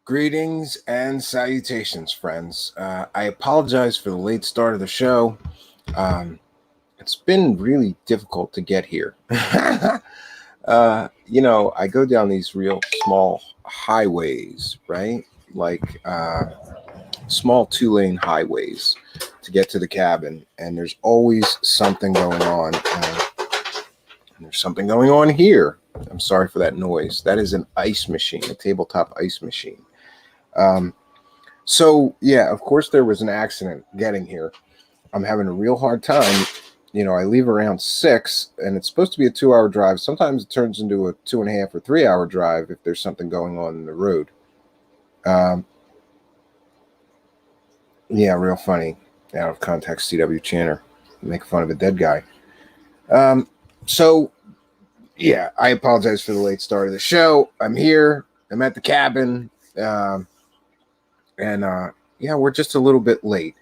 Greetings and salutations, friends. I apologize for the late start of the show. It's been really difficult to get here. I go down these real small highways, right? Like small 2-lane highways to get to the cabin, and there's always something going on. And there's something going on here. I'm sorry for that noise. That is an ice machine, a tabletop ice machine. So of course there was an accident getting here. I'm having a real hard time. I leave around 6 and it's supposed to be a 2-hour drive. Sometimes it turns into a 2.5 or 3-hour drive if there's something going on in the road. Real funny. Out of context, CW Channer. Make fun of a dead guy. I apologize for the late start of the show. I'm here. I'm at the cabin. We're just a little bit late.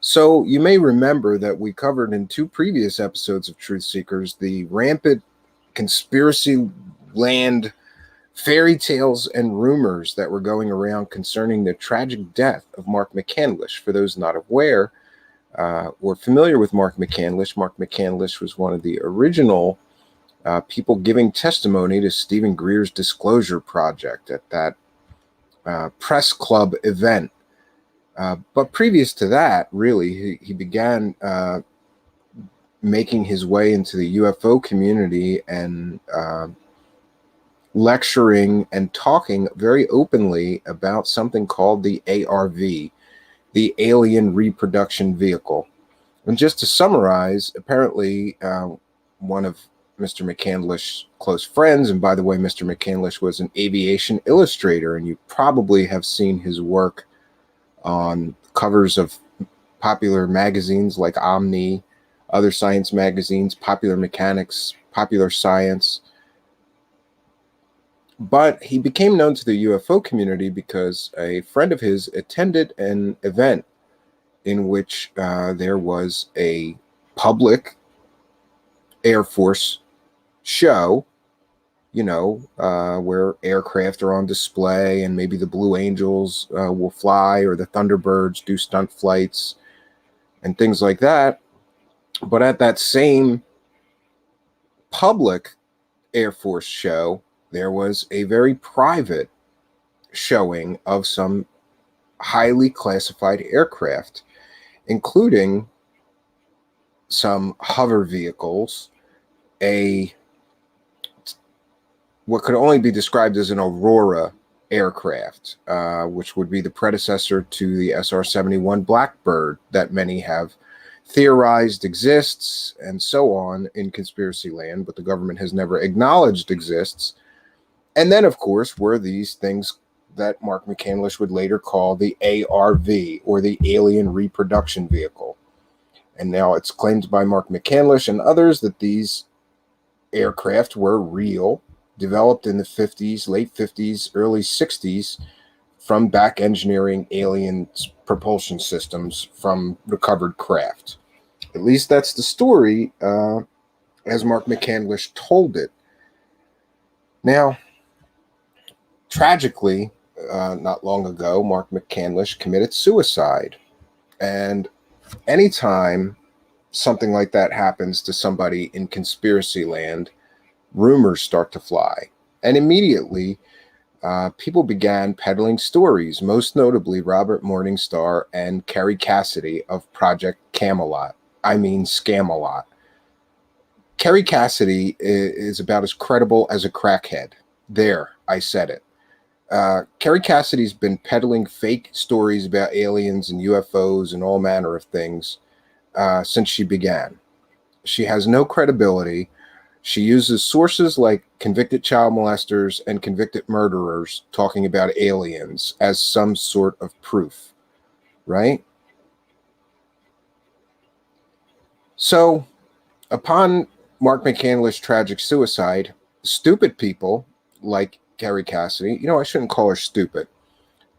So you may remember that we covered in 2 previous episodes of Truthseekers the rampant conspiracy land fairy tales and rumors that were going around concerning the tragic death of Mark Mccandlish. For those not aware or familiar with Mark Mccandlish was one of the original people giving testimony to Stephen Greer's Disclosure Project at that press club event. But previous to that, really, he began making his way into the UFO community and lecturing and talking very openly about something called the ARV, the Alien Reproduction Vehicle. And just to summarize, apparently one of Mr. McCandlish's close friends, and by the way, Mr. McCandlish was an aviation illustrator, and you probably have seen his work on covers of popular magazines like Omni, other science magazines, Popular Mechanics, Popular Science. But he became known to the UFO community because a friend of his attended an event in which there was a public Air Force show, where aircraft are on display and maybe the Blue Angels will fly or the Thunderbirds do stunt flights and things like that. But at that same public Air Force show, there was a very private showing of some highly classified aircraft, including some hover vehicles, what could only be described as an Aurora aircraft, which would be the predecessor to the SR-71 Blackbird that many have theorized exists and so on in conspiracy land, but the government has never acknowledged exists. And then, of course, were these things that Mark Mccandlish would later call the ARV, or the Alien Reproduction Vehicle. And now it's claimed by Mark Mccandlish and others that these aircraft were real, developed in the 50s, late 50s, early 60s, from back engineering alien propulsion systems from recovered craft. At least that's the story as Mark Mccandlish told it. Now, tragically, not long ago, Mark Mccandlish committed suicide. And anytime something like that happens to somebody in conspiracy land, rumors start to fly. And immediately, people began peddling stories, most notably Robert Morningstar and Kerry Cassidy of Project Camelot. I mean Scamelot. Kerry Cassidy is about as credible as a crackhead. There, I said it. Kerry Cassidy's been peddling fake stories about aliens and UFOs and all manner of things since she began. She has no credibility. She uses sources like convicted child molesters and convicted murderers talking about aliens as some sort of proof, right? So, upon Mark Mccandlish's tragic suicide, stupid people like Kerry Cassidy, I shouldn't call her stupid.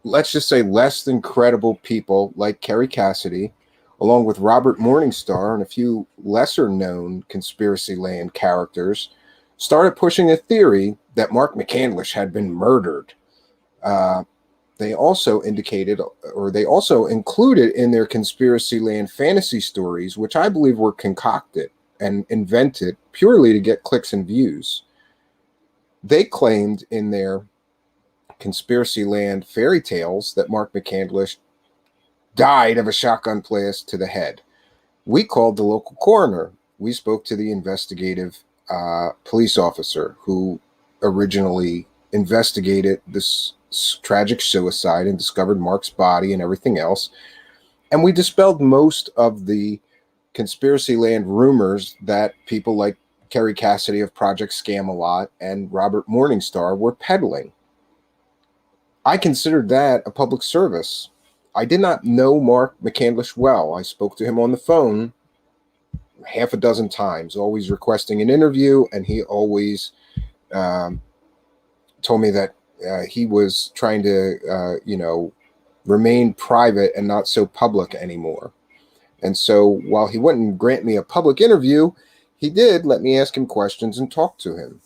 Let's just say less than credible people like Kerry Cassidy, along with Robert Morningstar and a few lesser-known conspiracy land characters, started pushing a theory that Mark Mccandlish had been murdered. they also included in their conspiracy land fantasy stories, which I believe were concocted and invented purely to get clicks and views. They claimed in their conspiracy land fairy tales that Mark Mccandlish died of a shotgun blast to the head. We called the local coroner. We spoke to the investigative police officer who originally investigated this tragic suicide and discovered Mark's body and everything else. And we dispelled most of the conspiracy land rumors that people like Kerry Cassidy of Project Scam-A-Lot and Robert Morningstar were peddling. I considered that a public service. I did not know Mark Mccandlish well. I spoke to him on the phone half a dozen times, always requesting an interview, and he always told me that he was trying to, remain private and not so public anymore. And so while he wouldn't grant me a public interview, he did let me ask him questions and talk to him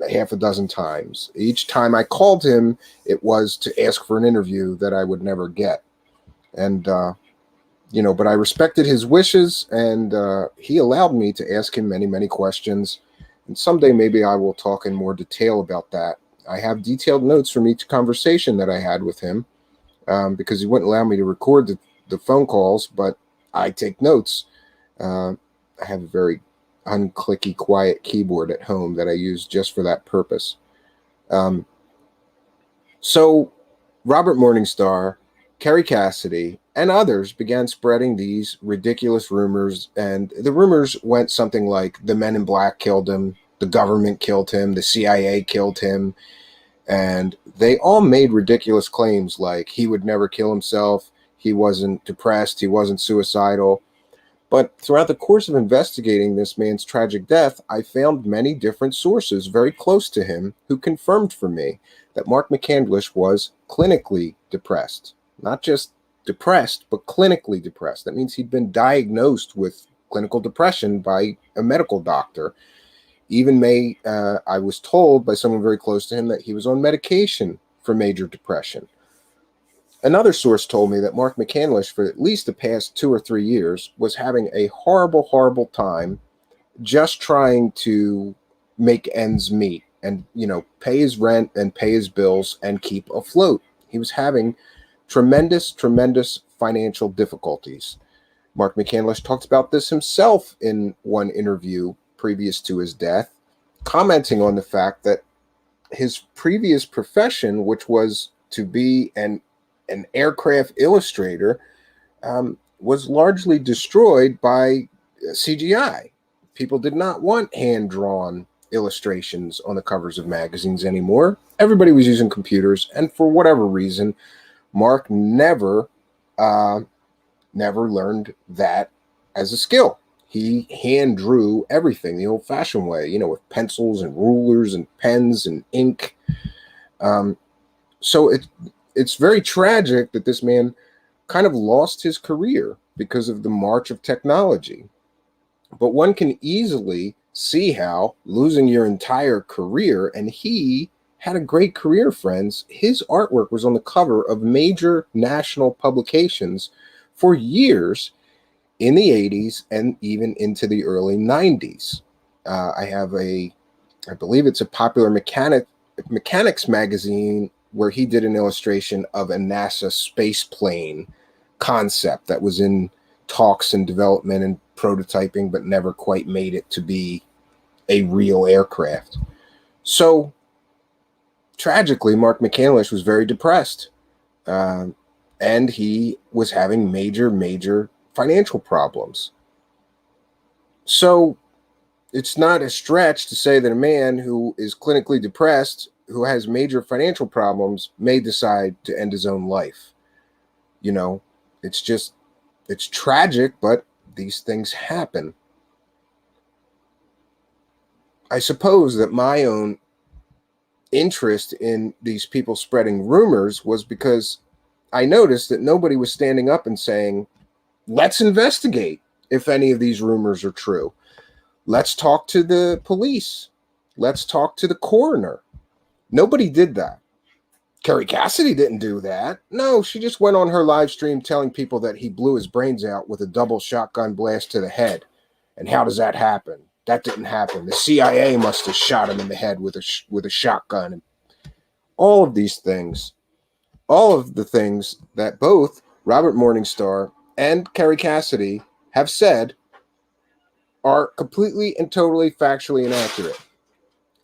half a dozen times. Each time I called him, it was to ask for an interview that I would never get. And, but I respected his wishes, and he allowed me to ask him many, many questions. And someday maybe I will talk in more detail about that. I have detailed notes from each conversation that I had with him because he wouldn't allow me to record the phone calls, but I take notes. I have a very unclicky, quiet keyboard at home that I use just for that purpose. So Robert Morningstar, Kerry Cassidy, and others began spreading these ridiculous rumors, and the rumors went something like the Men in Black killed him, the government killed him, the CIA killed him, and they all made ridiculous claims like he would never kill himself, he wasn't depressed, he wasn't suicidal. But throughout the course of investigating this man's tragic death, I found many different sources very close to him who confirmed for me that Mark Mccandlish was clinically depressed. Not just depressed, but clinically depressed. That means he'd been diagnosed with clinical depression by a medical doctor. Even I was told by someone very close to him that he was on medication for major depression. Another source told me that Mark Mccandlish, for at least the past 2 or 3 years, was having a horrible, horrible time just trying to make ends meet and, pay his rent and pay his bills and keep afloat. He was having tremendous, tremendous financial difficulties. Mark Mccandlish talked about this himself in one interview previous to his death, commenting on the fact that his previous profession, which was to be an aircraft illustrator, was largely destroyed by CGI. People did not want hand-drawn illustrations on the covers of magazines anymore. Everybody was using computers, and for whatever reason, Mark never learned that as a skill. He hand drew everything the old-fashioned way, with pencils and rulers and pens and ink. So it's very tragic that this man kind of lost his career because of the march of technology. But one can easily see how losing your entire career, and he had a great career, friends. His artwork was on the cover of major national publications for years in the 80s and even into the early 90s. I believe it's a Popular Mechanics magazine where he did an illustration of a NASA space plane concept that was in talks and development and prototyping, but never quite made it to be a real aircraft. So tragically, Mark Mccandlish was very depressed, and he was having major, major financial problems. So it's not a stretch to say that a man who is clinically depressed, who has major financial problems, may decide to end his own life. It's tragic, but these things happen. I suppose that my own interest in these people spreading rumors was because I noticed that nobody was standing up and saying, let's investigate if any of these rumors are true. Let's talk to the police. Let's talk to the coroner. Nobody did that. Kerry Cassidy didn't do that. No, she just went on her live stream telling people that he blew his brains out with a double shotgun blast to the head. And how does that happen? That didn't happen. The CIA must have shot him in the head with a shotgun. And all of these things, all of the things that both Robert Morningstar and Kerry Cassidy have said are completely and totally factually inaccurate.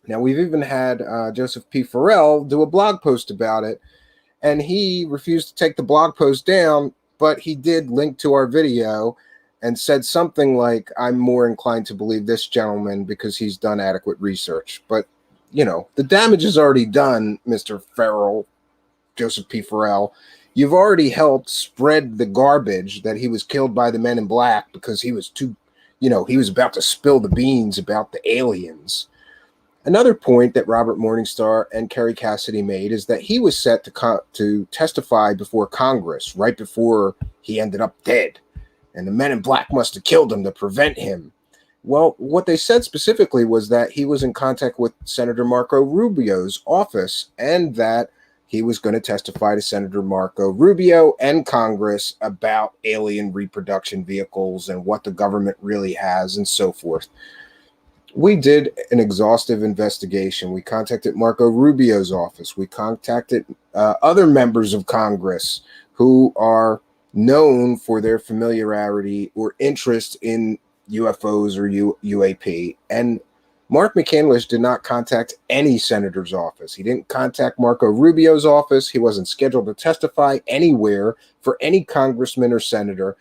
Now, we've even had Joseph P. Farrell do a blog post about it, and he refused to take the blog post down, but he did link to our video and said something like, I'm more inclined to believe this gentleman because he's done adequate research. But, you know, the damage is already done, Mr. Farrell, Joseph P. Farrell. You've already helped spread the garbage that he was killed by the Men in Black because he was too, you know, he was about to spill the beans about the aliens. Another point that Robert Morningstar and Kerry Cassidy made is that he was set to testify before Congress right before he ended up dead, and the Men in Black must have killed him to prevent him. Well, what they said specifically was that he was in contact with Senator Marco Rubio's office and that he was going to testify to Senator Marco Rubio and Congress about alien reproduction vehicles and what the government really has and so forth. We did an exhaustive investigation. We contacted Marco Rubio's office. We contacted other members of Congress who are known for their familiarity or interest in UFOs or UAP. And Mark Mccandlish did not contact any senator's office. He didn't contact Marco Rubio's office. He wasn't scheduled to testify anywhere for any congressman or senator.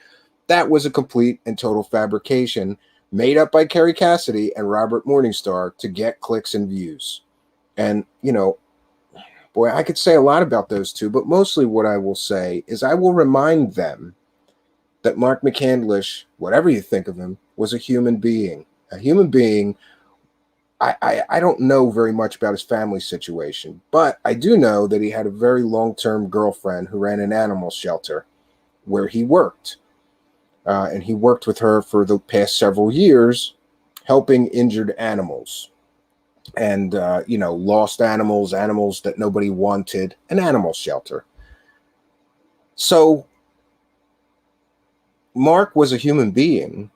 That was a complete and total fabrication made up by Kerry Cassidy and Robert Morningstar to get clicks and views. And, you know, boy, I could say a lot about those two, but mostly what I will say is I will remind them that Mark Mccandlish, whatever you think of him, was a human being. A human being. I don't know very much about his family situation, but I do know that he had a very long-term girlfriend who ran an animal shelter where he worked. And he worked with her for the past several years, helping injured animals and, you know, lost animals, animals that nobody wanted, an animal shelter. So Mark was a human being.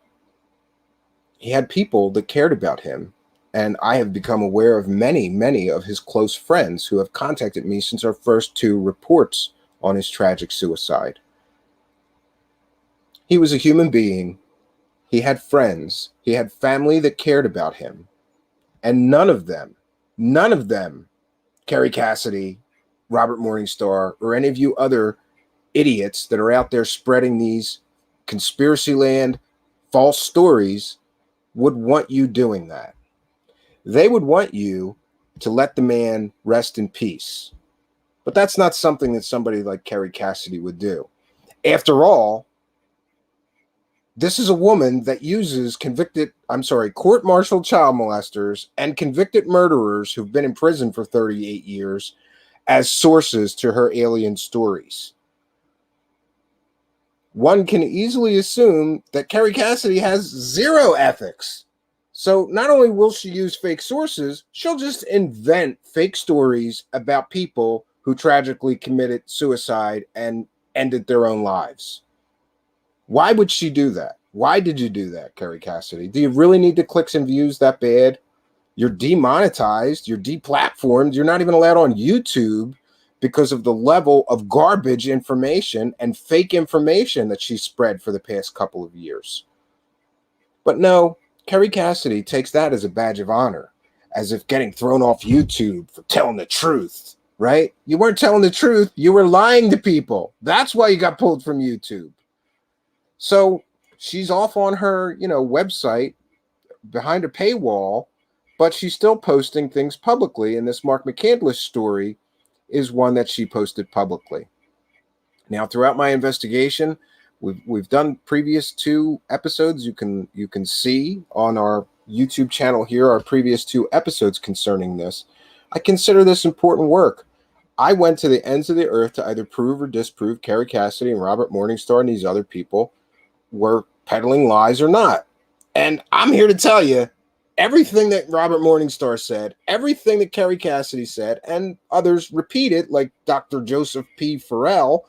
He had people that cared about him. And I have become aware of many, many of his close friends who have contacted me since our first two reports on his tragic suicide. He was a human being. He had friends. He had family that cared about him. And none of them, Kerry Cassidy, Robert Morningstar, or any of you other idiots that are out there spreading these conspiracy land false stories would want you doing that. They would want you to let the man rest in peace. But that's not something that somebody like Kerry Cassidy would do. After all, this is a woman that uses court-martialed child molesters and convicted murderers who've been in prison for 38 years as sources to her alien stories. One can easily assume that Kerry Cassidy has zero ethics. So not only will she use fake sources, she'll just invent fake stories about people who tragically committed suicide and ended their own lives. Why would she do that? Why did you do that, Kerry Cassidy? Do you really need the clicks and views that bad? You're demonetized. You're deplatformed. You're not even allowed on YouTube because of the level of garbage information and fake information that she spread for the past couple of years. But no, Kerry Cassidy takes that as a badge of honor, as if getting thrown off YouTube for telling the truth, right? You weren't telling the truth. You were lying to people. That's why you got pulled from YouTube. So she's off on her, website behind a paywall, but she's still posting things publicly. And this Mark Mccandlish story is one that she posted publicly. Now, throughout my investigation, we've done previous two episodes. You can see on our YouTube channel here our previous two episodes concerning this. I consider this important work. I went to the ends of the earth to either prove or disprove Kerry Cassidy and Robert Morningstar and these other people were peddling lies or not. And I'm here to tell you, Everything that Robert Morningstar said, everything that Kerry Cassidy said, and others repeated, like Dr. Joseph P. Farrell,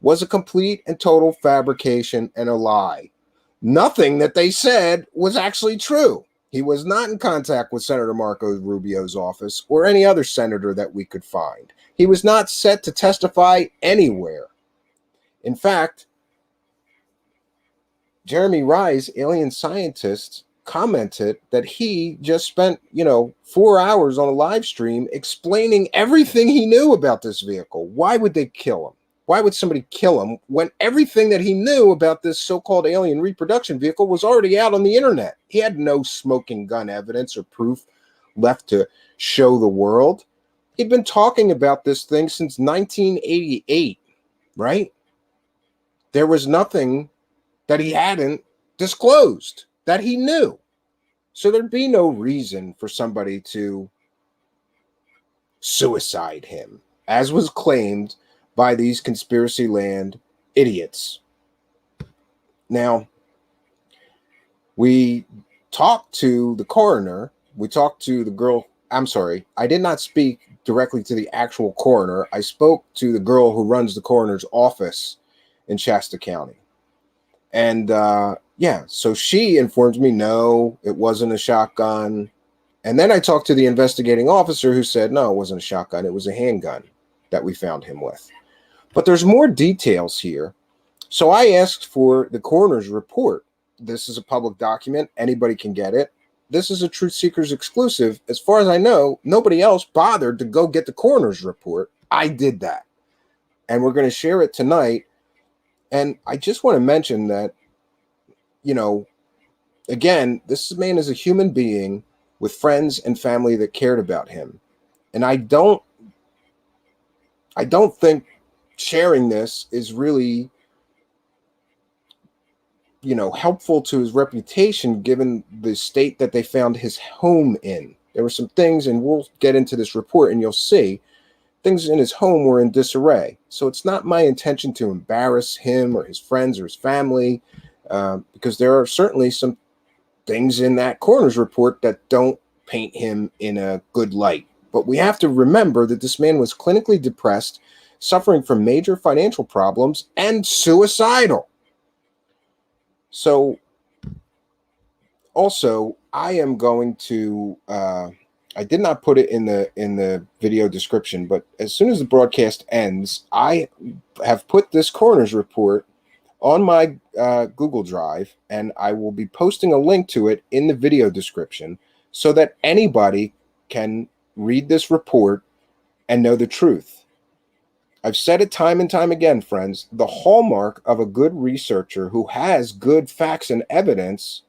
was a complete and total fabrication and a lie. Nothing that they said was actually true. He was not in contact with Senator Marco Rubio's office or any other senator that we could find. He was not set to testify anywhere. In fact, Jeremy Rice, alien scientist, commented that he just spent, 4 hours on a live stream explaining everything he knew about this vehicle. Why would they kill him? Why would somebody kill him when everything that he knew about this so-called alien reproduction vehicle was already out on the internet? He had no smoking gun evidence or proof left to show the world. He'd been talking about this thing since 1988, right? There was nothing that he hadn't disclosed, that he knew. So there'd be no reason for somebody to suicide him, as was claimed by these conspiracy land idiots. Now, we talked to the coroner. We talked to the girl. I'm sorry, I did not speak directly to the actual coroner. I spoke to the girl who runs the coroner's office in Shasta County. And so she informs me, no, it wasn't a shotgun. And then I talked to the investigating officer who said, no, it wasn't a shotgun. It was a handgun that we found him with. But there's more details here. So I asked for the coroner's report. This is a public document. Anybody can get it. This is a Truthseekers exclusive. As far as I know, nobody else bothered to go get the coroner's report. I did that. And we're going to share it tonight. And I just want to mention that, again, this man is a human being with friends and family that cared about him. And I don't think sharing this is really, helpful to his reputation, given the state that they found his home in. There were some things, and we'll get into this report and you'll see, things in his home were in disarray. So it's not my intention to embarrass him or his friends or his family, because there are certainly some things in that coroner's report that don't paint him in a good light. But we have to remember that this man was clinically depressed, suffering from major financial problems, and suicidal. So also, I am going to I did not put it in the video description, but as soon as the broadcast ends, I have put this coroner's report on my Google Drive, and I will be posting a link to it in the video description so that anybody can read this report and know the truth. I've said it time and time again, friends, the hallmark of a good researcher who has good facts and evidence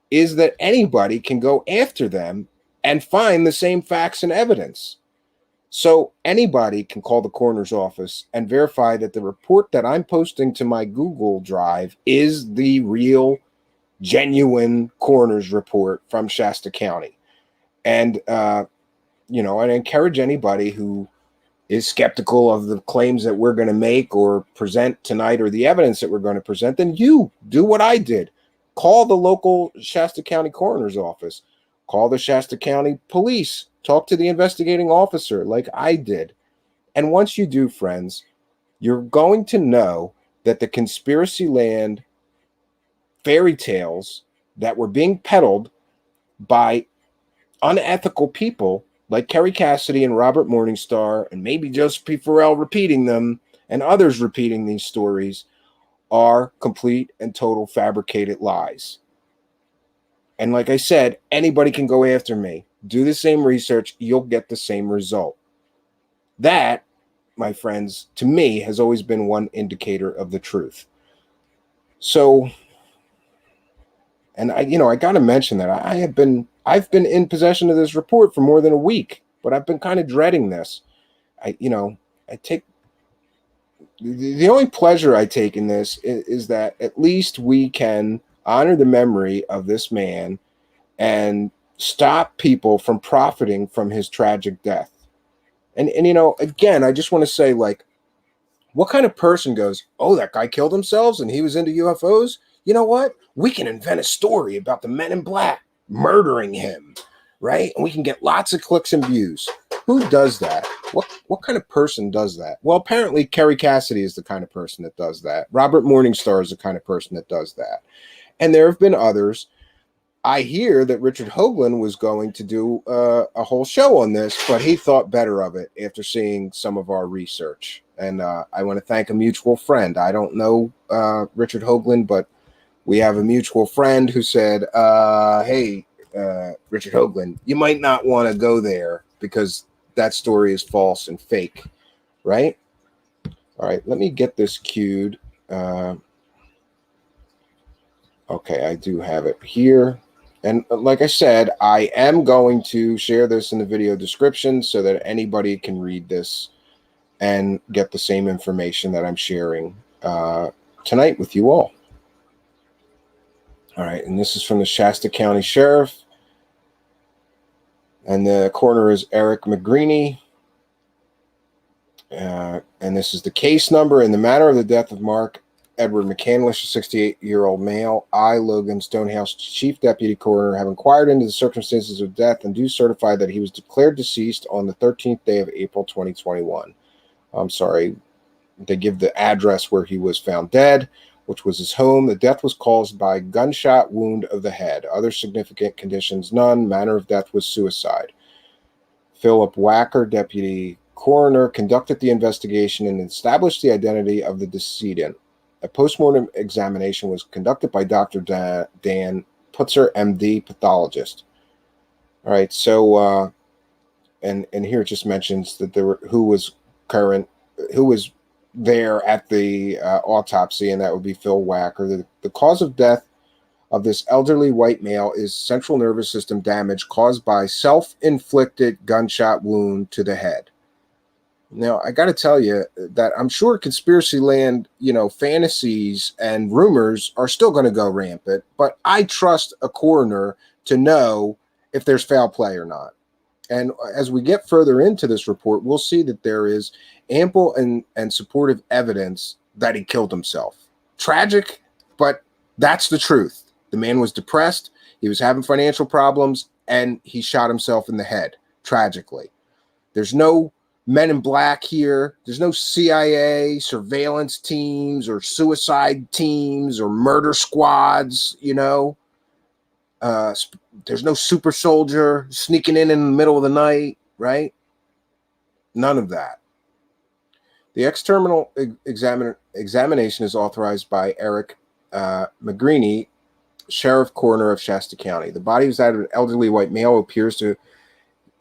is that anybody can go after them and find the same facts and evidence. So anybody can call the coroner's office and verify that the report that I'm posting to my Google Drive is the real, genuine coroner's report from Shasta County. And, I'd encourage anybody who is skeptical of the claims that we're going to make or present tonight, or the evidence that we're going to present, then you do what I did. Call the local Shasta County coroner's office. Call the Shasta County police. Talk to the investigating officer like I did. And once you do, friends, you're going to know that the conspiracy land fairy tales that were being peddled by unethical people like Kerry Cassidy and Robert Morningstar, and maybe Joseph P. Farrell repeating them, and others repeating these stories, are complete and total fabricated lies. And like I said, anybody can go after me. Do the same research, you'll get the same result. That, my friends, to me, has always been one indicator of the truth. So, and I got to mention that I've been in possession of this report for more than a week, but I've been kind of dreading this. I take the only pleasure I take in this is that at least we can honor the memory of this man and stop people from profiting from his tragic death. And again, I just want to say, like, what kind of person goes, oh, that guy killed himself and he was into UFOs? You know what? We can invent a story about the Men in Black. murdering him, right? And we can get lots of clicks and views. Who does that? What kind of person does that? Well, apparently Kerry Cassidy is the kind of person that does that. Robert Morningstar is the kind of person that does that. And there have been others. I hear that Richard Hoagland was going to do a whole show on this, but he thought better of it after seeing some of our research. And I want to thank a mutual friend. I don't know Richard Hoagland, but we have a mutual friend who said, hey, Richard Hoagland, you might not want to go there because that story is false and fake, right? All right, let me get this queued. Okay, I do have it here. And like I said, I am going to share this in the video description so that anybody can read this and get the same information that I'm sharing tonight with you all. All right, and this is from the Shasta County Sheriff. And the coroner is Eric McGreeny. And this is the case number. In the matter of the death of Mark Edward McCandlish, a 68-year-old male, I, Logan Stonehouse, Chief Deputy Coroner, have inquired into the circumstances of death and do certify that he was declared deceased on the 13th day of April 2021. I'm sorry, they give the address where he was found dead, which was his home. The death was caused by gunshot wound of the head. Other significant conditions, none. Manner of death was suicide. Philip Wacker, Deputy Coroner, conducted the investigation and established the identity of the decedent. A postmortem examination was conducted by Dr. Dan Putzer, MD, pathologist. All right, so and here it just mentions that there were who was there at the autopsy, and that would be Phil Wacker. The cause of death of this elderly white male is central nervous system damage caused by self-inflicted gunshot wound to the head. Now, I got to tell you that I'm sure conspiracy land, fantasies and rumors are still going to go rampant, but I trust a coroner to know if there's foul play or not. And as we get further into this report, we'll see that there is ample and supportive evidence that he killed himself. Tragic, but that's the truth. The man was depressed, he was having financial problems, and he shot himself in the head, tragically. There's no Men in Black here. There's no CIA surveillance teams or suicide teams or murder squads, There's no super soldier sneaking in the middle of the night, right? None of that. The external examination is authorized by Eric McGreeny, Sheriff Coroner of Shasta County. The body was that of an elderly white male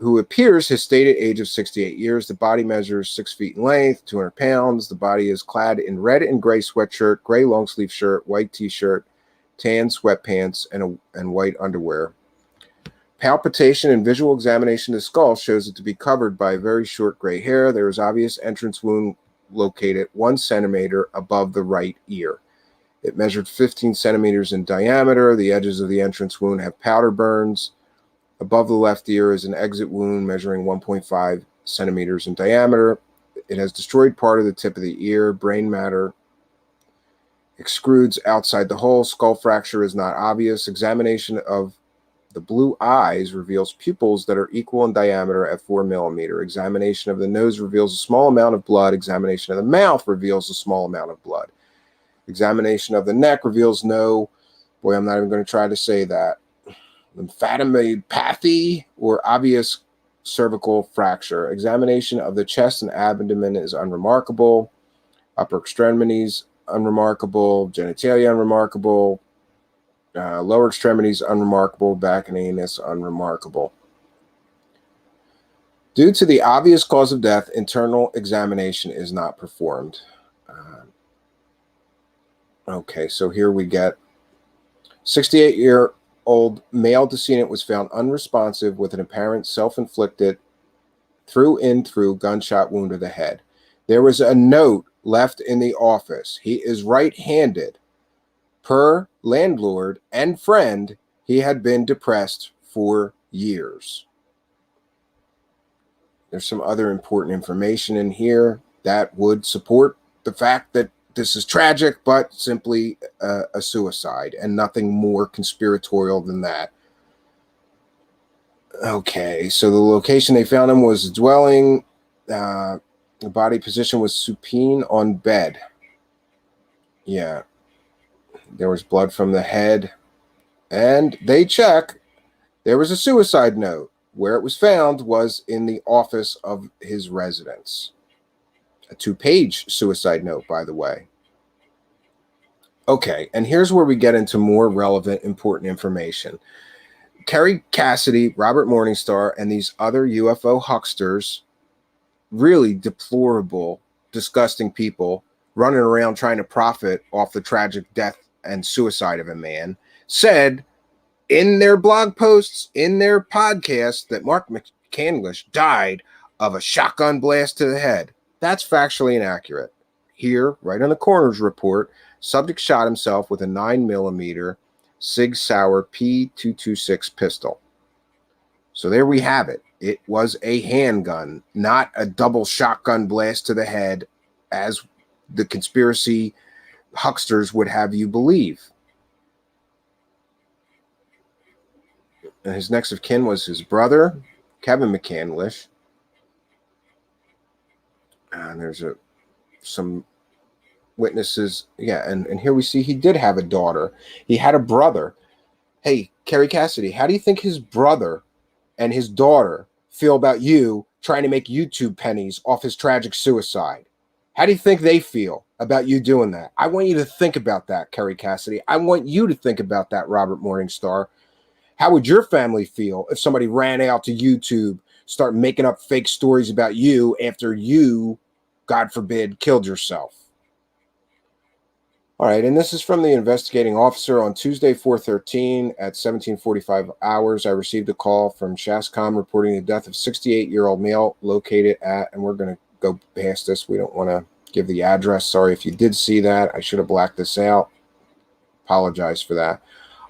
who appears his stated age of 68 years. The body measures 6 feet in length, 200 pounds. The body is clad in red and gray sweatshirt, gray long sleeve shirt, white t-shirt, tan sweatpants, and white underwear. Palpation and visual examination of the skull shows it to be covered by very short gray hair. There is obvious entrance wound located 1 centimeter above the right ear. It measured 15 centimeters in diameter. The edges of the entrance wound have powder burns. Above the left ear is an exit wound measuring 1.5 centimeters in diameter. It has destroyed part of the tip of the ear. Brain matter extrudes outside the hole. Skull fracture is not obvious. Examination of the blue eyes reveals pupils that are equal in diameter at 4 millimeter. Examination of the nose reveals a small amount of blood. Examination of the mouth reveals a small amount of blood. Examination of the neck reveals no, boy, I'm not even going to try to say that, lymphadenopathy or obvious cervical fracture. Examination of the chest and abdomen is unremarkable. Upper extremities unremarkable. Genitalia unremarkable. Lower extremities unremarkable. Back and anus unremarkable. Due to the obvious cause of death, internal examination is not performed. Okay, so here we get 68-year-old male decedent was found unresponsive with an apparent self-inflicted through gunshot wound to the head. There was a note left in the office. He is right-handed. Per landlord and friend, he had been depressed for years. There's some other important information in here that would support the fact that this is tragic, but simply a suicide and nothing more conspiratorial than that. Okay, so the location they found him was a dwelling. The body position was supine on bed. Yeah, there was blood from the head. And they check. There was a suicide note. Where it was found was in the office of his residence. A 2-page suicide note, by the way. Okay, and here's where we get into more relevant, important information. Kerry Cassidy, Robert Morningstar, and these other UFO hucksters, really deplorable, disgusting people running around trying to profit off the tragic death and suicide of a man, said in their blog posts, in their podcast, that Mark Mccandlish died of a shotgun blast to the head. That's factually inaccurate. Here, right on the coroner's report, subject shot himself with a 9mm Sig Sauer P226 pistol. So there we have it. It was a handgun, not a double shotgun blast to the head, as the conspiracy hucksters would have you believe. And his next of kin was his brother, Kevin McCandlish. And there's some witnesses. Yeah, and here we see he did have a daughter. He had a brother. Hey, Kerry Cassidy, how do you think his brother and his daughter feel about you trying to make YouTube pennies off his tragic suicide? How do you think they feel about you doing that? I want you to think about that, Kerry Cassidy. I want you to think about that, Robert Morningstar. How would your family feel if somebody ran out to YouTube, start making up fake stories about you after you, God forbid, killed yourself? All right, and this is from the investigating officer. On Tuesday, 4/13 at 17:45 hours, I received a call from Shascom reporting the death of 68-year-old male located at, and we're going to go past this. We don't want to give the address. Sorry if you did see that. I should have blacked this out. Apologize for that.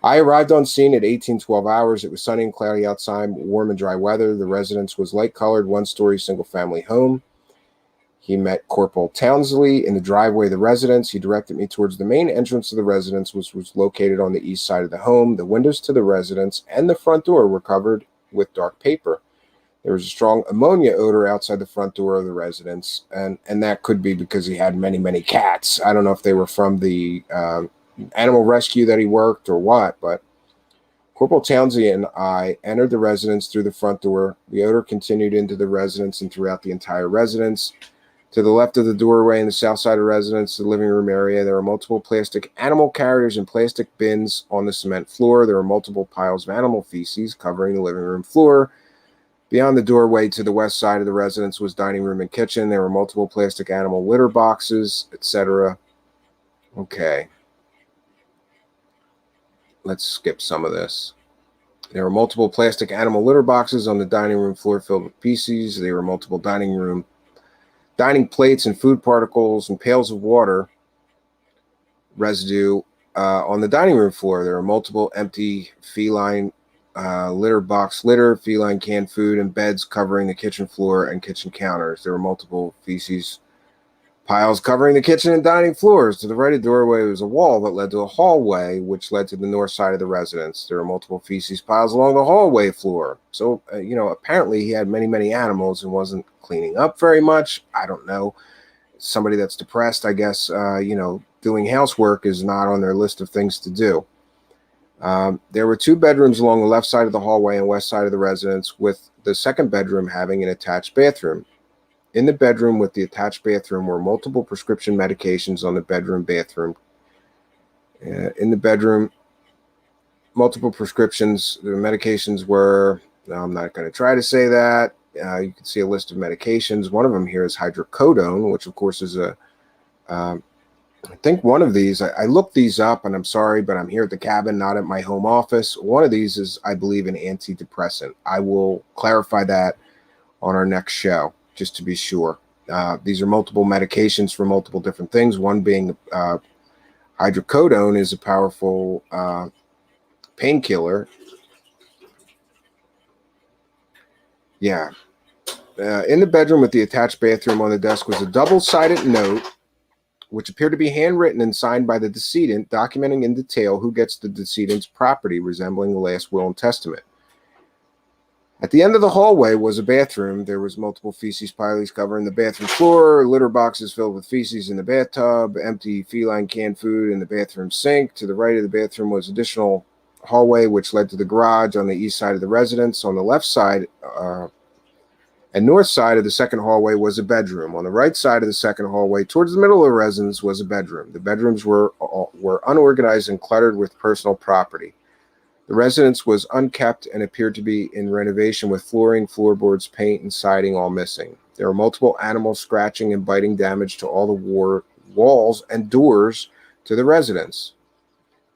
I arrived on scene at 18:12 hours. It was sunny and cloudy outside, warm and dry weather. The residence was light-colored, one-story, single-family home. He met Corporal Townsley in the driveway of the residence. He directed me towards the main entrance of the residence, which was located on the east side of the home. The windows to the residence and the front door were covered with dark paper. There was a strong ammonia odor outside the front door of the residence, and that could be because he had many, many cats. I don't know if they were from the animal rescue that he worked or what, but Corporal Townsley and I entered the residence through the front door. The odor continued into the residence and throughout the entire residence. To the left of the doorway in the south side of the residence, the living room area, there were multiple plastic animal carriers and plastic bins on the cement floor. There were multiple piles of animal feces covering the living room floor. Beyond the doorway to the west side of the residence was dining room and kitchen. There were multiple plastic animal litter boxes, etc. Okay. Let's skip some of this. There were multiple plastic animal litter boxes on the dining room floor filled with feces. There were multiple dining plates and food particles and pails of water residue on the dining room floor. There were multiple empty feline feline canned food, and beds covering the kitchen floor and kitchen counters. There were multiple feces piles covering the kitchen and dining floors. To the right of the doorway was a wall that led to a hallway, which led to the north side of the residence. There were multiple feces piles along the hallway floor. So, apparently he had many, many animals and wasn't cleaning up very much. I don't know. Somebody that's depressed, I guess, doing housework is not on their list of things to do. There were 2 bedrooms along the left side of the hallway and west side of the residence, with the second bedroom having an attached bathroom. In the bedroom with the attached bathroom were multiple prescription medications on the bedroom bathroom. In the bedroom, multiple prescriptions. The medications were, I'm not going to try to say that. You can see a list of medications. One of them here is hydrocodone, which of course is I think one of these, I looked these up, and I'm sorry, but I'm here at the cabin, not at my home office. One of these is, I believe, an antidepressant. I will clarify that on our next show, just to be sure. These are multiple medications for multiple different things. One being hydrocodone is a powerful painkiller. Yeah. In the bedroom with the attached bathroom on the desk was a double-sided note, which appeared to be handwritten and signed by the decedent, documenting in detail who gets the decedent's property, resembling the last will and testament. At the end of the hallway was a bathroom. There was multiple feces piles covering the bathroom floor, litter boxes filled with feces in the bathtub, empty feline canned food in the bathroom sink. To the right of the bathroom was additional hallway, which led to the garage on the east side of the residence. On the left side and north side of the second hallway was a bedroom. On the right side of the second hallway, towards the middle of the residence, was a bedroom. The bedrooms were unorganized and cluttered with personal property. The residence was unkept and appeared to be in renovation, with flooring, floorboards, paint, and siding all missing. There were multiple animals scratching and biting damage to all the walls and doors to the residence.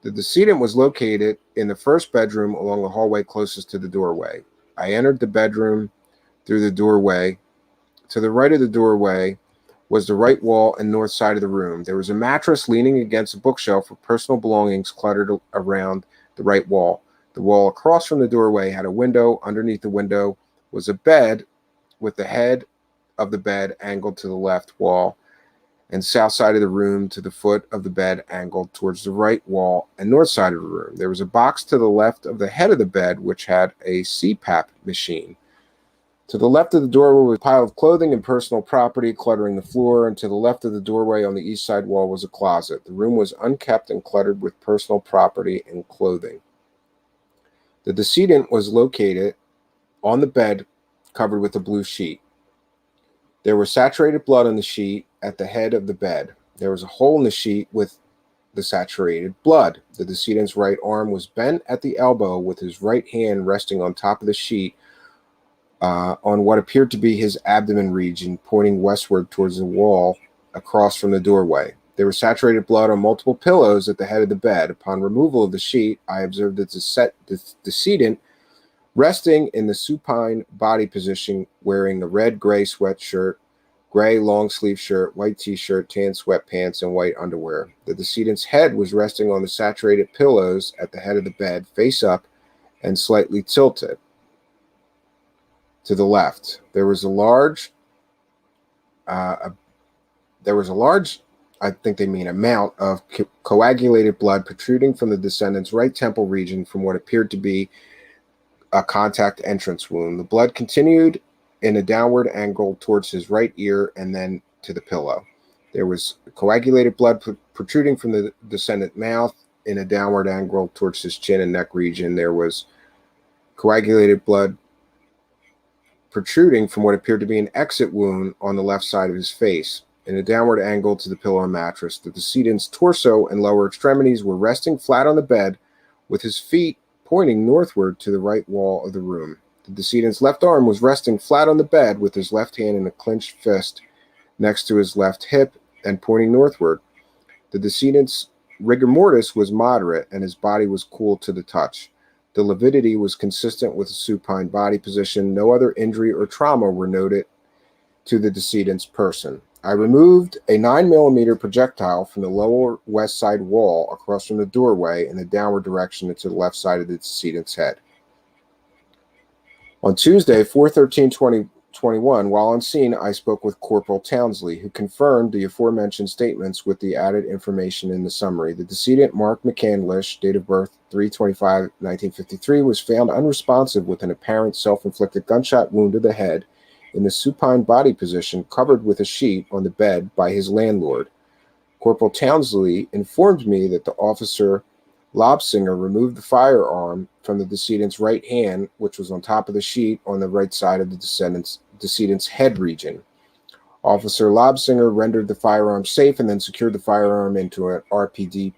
The decedent was located in the first bedroom along the hallway closest to the doorway. I entered the bedroom through the doorway. To the right of the doorway was the right wall and north side of the room. There was a mattress leaning against a bookshelf with personal belongings cluttered around the right wall. The wall across from the doorway had a window. Underneath the window was a bed with the head of the bed angled to the left wall and south side of the room, to the foot of the bed angled towards the right wall and north side of the room. There was a box to the left of the head of the bed which had a CPAP machine. To the left of the doorway was a pile of clothing and personal property cluttering the floor, and to the left of the doorway on the east side wall was a closet. The room was unkept and cluttered with personal property and clothing. The decedent was located on the bed covered with a blue sheet. There was saturated blood on the sheet at the head of the bed. There was a hole in the sheet with the saturated blood. The decedent's right arm was bent at the elbow, with his right hand resting on top of the sheet on what appeared to be his abdomen region, pointing westward towards the wall across from the doorway. There was saturated blood on multiple pillows at the head of the bed. Upon removal of the sheet, I observed the decedent resting in the supine body position, wearing a red-gray sweatshirt, gray long-sleeve shirt, white t-shirt, tan sweatpants, and white underwear. The decedent's head was resting on the saturated pillows at the head of the bed, face up and slightly tilted to the left. There was a large, I think they mean amount of coagulated blood protruding from the descendant's right temple region from what appeared to be a contact entrance wound. The blood continued in a downward angle towards his right ear and then to the pillow. There was coagulated blood protruding from the descendant's mouth in a downward angle towards his chin and neck region. There was coagulated blood protruding from what appeared to be an exit wound on the left side of his face, in a downward angle to the pillow and mattress. The decedent's torso and lower extremities were resting flat on the bed, with his feet pointing northward to the right wall of the room. The decedent's left arm was resting flat on the bed, with his left hand in a clenched fist next to his left hip and pointing northward. The decedent's rigor mortis was moderate, and his body was cool to the touch. The lividity was consistent with a supine body position. No other injury or trauma were noted to the decedent's person. I removed a 9mm projectile from the lower west side wall across from the doorway in the downward direction and to the left side of the decedent's head. On Tuesday, 4/13/2021, while on scene, I spoke with Corporal Townsley, who confirmed the aforementioned statements with the added information in the summary. The decedent, Mark Mccandlish, date of birth 3/25/1953, was found unresponsive with an apparent self-inflicted gunshot wound to the head in the supine body position, covered with a sheet on the bed by his landlord. Corporal Townsley informed me that the officer Lobsinger removed the firearm from the decedent's right hand, which was on top of the sheet on the right side of the decedent's head region. Officer Lobsinger rendered the firearm safe and then secured the firearm into an RPD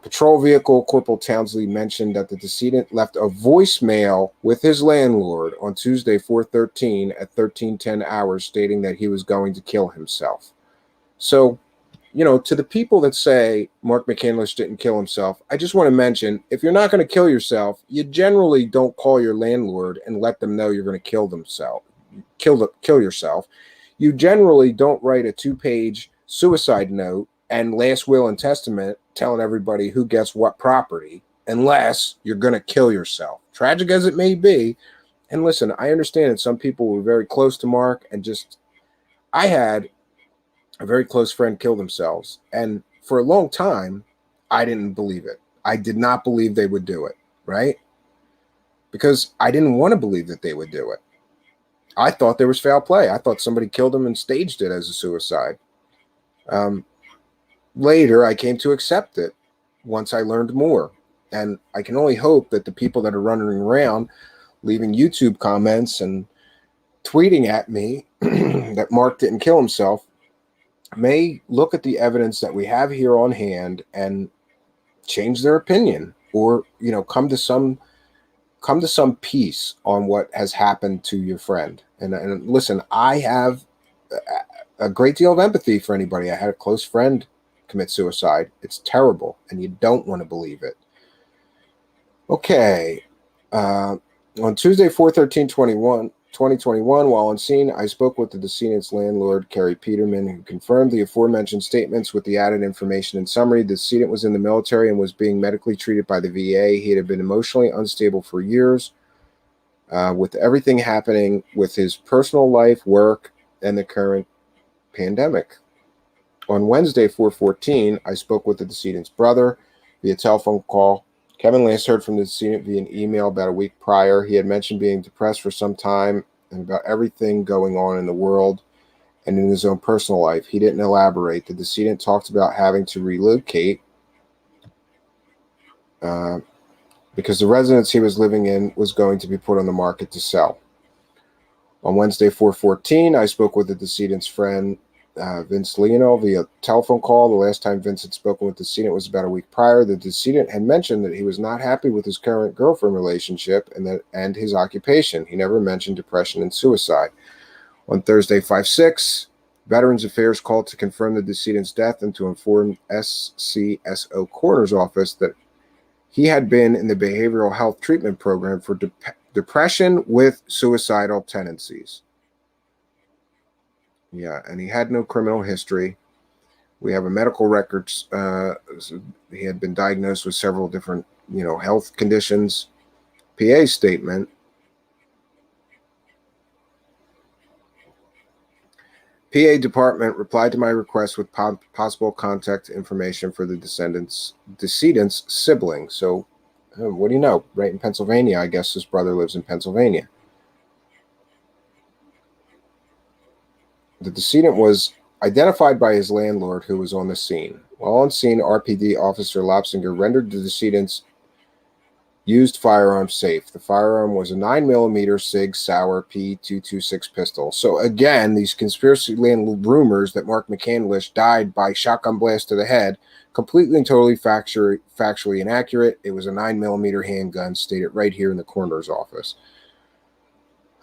patrol vehicle. Corporal Townsley mentioned that the decedent left a voicemail with his landlord on Tuesday, 4/13 at 13:10 hours, stating that he was going to kill himself. So, to the people that say Mark Mccandlish didn't kill himself, I just want to mention, if you're not going to kill yourself, you generally don't call your landlord and let them know you're going to kill yourself. You generally don't write a 2-page suicide note and last will and testament telling everybody who gets what property, unless you're going to kill yourself. Tragic as it may be. And listen, I understand that some people were very close to Mark, and I had a very close friend kill themselves. And for a long time, I didn't believe it. I did not believe they would do it, right? because I didn't want to believe that they would do it. I thought there was foul play. I thought somebody killed him and staged it as a suicide. Later, I came to accept it once I learned more. And I can only hope that the people that are running around leaving YouTube comments and tweeting at me that Mark didn't kill himself may look at the evidence that we have here on hand and change their opinion, or come to some peace on what has happened to your friend. And listen, I have a great deal of empathy for anybody. I had a close friend commit suicide. It's terrible, and you don't want to believe it. Okay. On Tuesday, 4/13/2021, while on scene, I spoke with the decedent's landlord, Carrie Peterman, who confirmed the aforementioned statements with the added information. In summary, the decedent was in the military and was being medically treated by the VA. He had been emotionally unstable for years, with everything happening with his personal life, work, and the current pandemic. On Wednesday, 4/14, I spoke with the decedent's brother via telephone call. Kevin last heard from the decedent via an email about a week prior. He had mentioned being depressed for some time and about everything going on in the world and in his own personal life. He didn't elaborate. The decedent talked about having to relocate because the residence he was living in was going to be put on the market to sell. On Wednesday, 4/14, I spoke with the decedent's friend, Vince Leonel, via telephone call. The last time Vince had spoken with the decedent was about a week prior. The decedent had mentioned that he was not happy with his current girlfriend relationship and his occupation. He never mentioned depression and suicide. On Thursday, 5/6, Veterans Affairs called to confirm the decedent's death and to inform SCSO Coroner's office that he had been in the behavioral health treatment program for depression with suicidal tendencies. Yeah, and he had no criminal history. We have a medical records. He had been diagnosed with several different, health conditions. PA statement. PA department replied to my request with possible contact information for the decedent's sibling. So, what do you know? Right in Pennsylvania, I guess his brother lives in Pennsylvania. The decedent was identified by his landlord, who was on the scene. While on scene, RPD Officer Lopsinger rendered the decedent's used firearm safe. The firearm was a 9mm Sig Sauer P226 pistol. So again, these conspiracy land rumors that Mark Mccandlish died by shotgun blast to the head, completely and totally factually inaccurate. It was a 9mm handgun, stated right here in the coroner's office.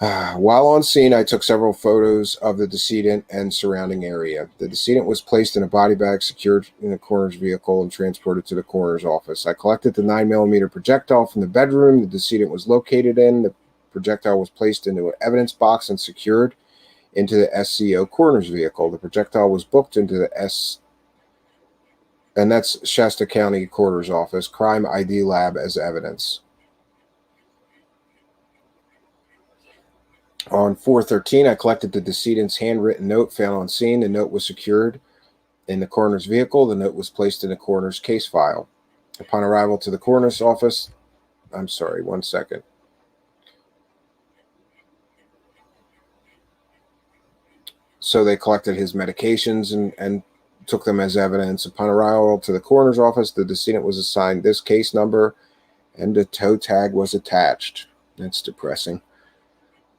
While on scene, I took several photos of the decedent and surrounding area. The decedent was placed in a body bag secured in the coroner's vehicle and transported to the coroner's office. I collected the 9mm projectile from the bedroom the decedent was located in. The projectile was placed into an evidence box and secured into the SCO coroner's vehicle. The projectile was booked into the and that's Shasta County Coroner's Office, Crime ID Lab as evidence. On 4/13, I collected the decedent's handwritten note found on scene. The note was secured in the coroner's vehicle. The note was placed in the coroner's case file. Upon arrival to the coroner's office, I'm sorry, one second. So they collected his medications and took them as evidence. Upon arrival to the coroner's office, the decedent was assigned this case number and a toe tag was attached. That's depressing.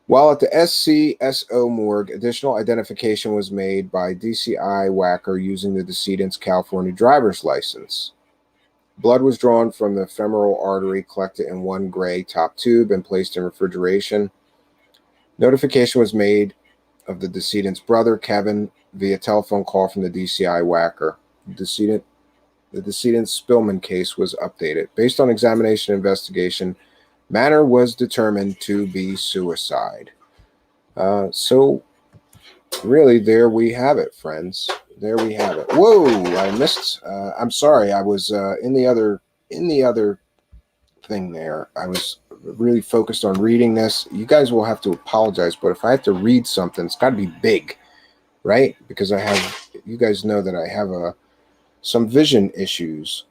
While at the SCSO morgue, additional identification was made by DCI whacker using the decedent's California driver's license. Blood was drawn from the femoral artery, collected in one gray top tube, and placed in refrigeration. Notification was made of the decedent's brother, Kevin, via telephone call from the DCI whacker. The decedent's Spillman case was updated. Based on examination and investigation, manner was determined to be suicide. So really, there we have it, friends. There we have it. Whoa, I missed. I'm sorry. I was in the other thing there. I was really focused on reading this. You guys will have to apologize, but if I have to read something, it's got to be big, right? Because you guys know that I have some vision issues.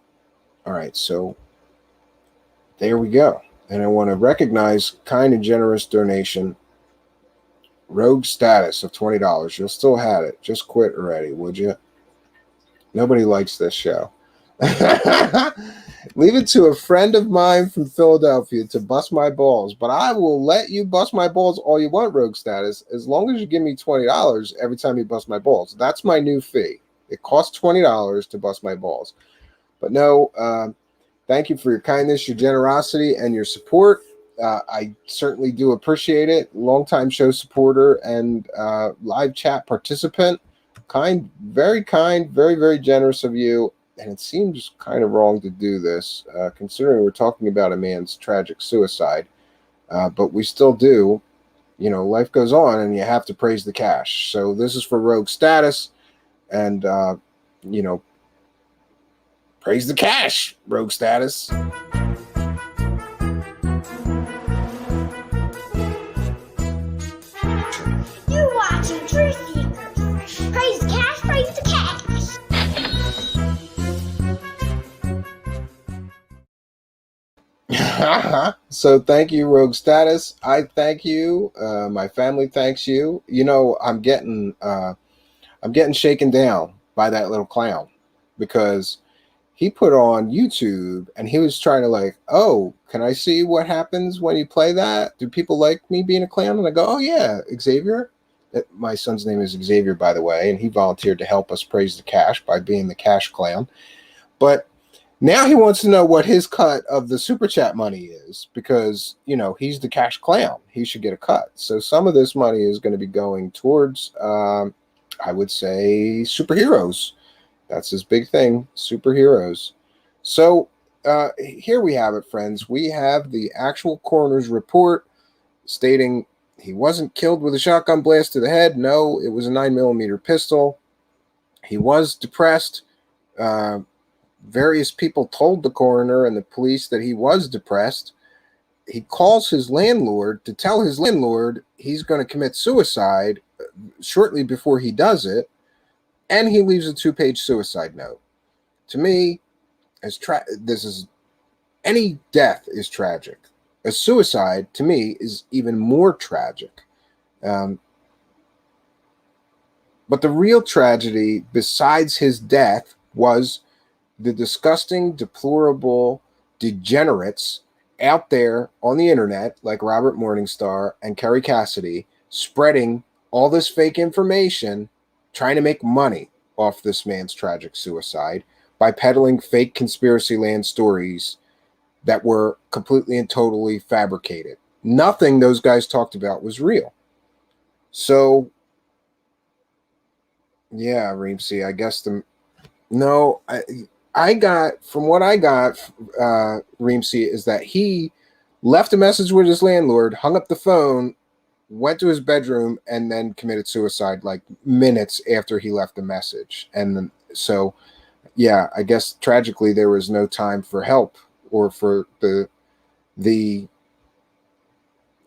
All right, so there we go. And I want to recognize kind and generous donation. Rogue status of $20. You'll still have it. Just quit already, would you? Nobody likes this show. Leave it to a friend of mine from Philadelphia to bust my balls, but I will let you bust my balls all you want, Rogue status, as long as you give me $20 every time you bust my balls. That's my new fee. It costs $20 to bust my balls. But no, thank you for your kindness, your generosity, and your support. I certainly do appreciate it. Longtime show supporter and live chat participant. Kind, very, very, very generous of you. And it seems kind of wrong to do this, considering we're talking about a man's tragic suicide. But we still do. You know, life goes on, and you have to praise the cash. So this is for Rogue status, and you know, praise the cash, Rogue status. You're watching Truthseekers. Praise cash, praise the cash. So thank you, Rogue status. I thank you. My family thanks you. You know, I'm getting shaken down by that little clown, because he put on YouTube and he was trying to like, oh, can I see what happens when you play that? Do people like me being a clown? And I go, oh yeah, Xavier. My son's name is Xavier, by the way, and he volunteered to help us praise the cash by being the cash clown. But now he wants to know what his cut of the super chat money is, because, you know, he's the cash clown. He should get a cut. So some of this money is going to be going towards, I would say, superheroes. That's his big thing, superheroes. So here we have it, friends. We have the actual coroner's report stating he wasn't killed with a shotgun blast to the head. No, it was a 9mm pistol. He was depressed. Various people told the coroner and the police that he was depressed. He calls his landlord to tell his landlord he's going to commit suicide shortly before he does it, and he leaves a 2-page suicide note. To me, any death is tragic. A suicide, to me, is even more tragic. But the real tragedy, besides his death, was the disgusting, deplorable degenerates out there on the internet, like Robert Morningstar and Kerry Cassidy, spreading all this fake information, trying to make money off this man's tragic suicide by peddling fake conspiracy land stories that were completely and totally fabricated. Nothing those guys talked about was real. So, yeah, Reemsy, I guess I got, from what I got, Reemsy, is that he left a message with his landlord, hung up the phone, went to his bedroom, and then committed suicide like minutes after he left the message. And then, so, yeah, I guess tragically there was no time for help or for the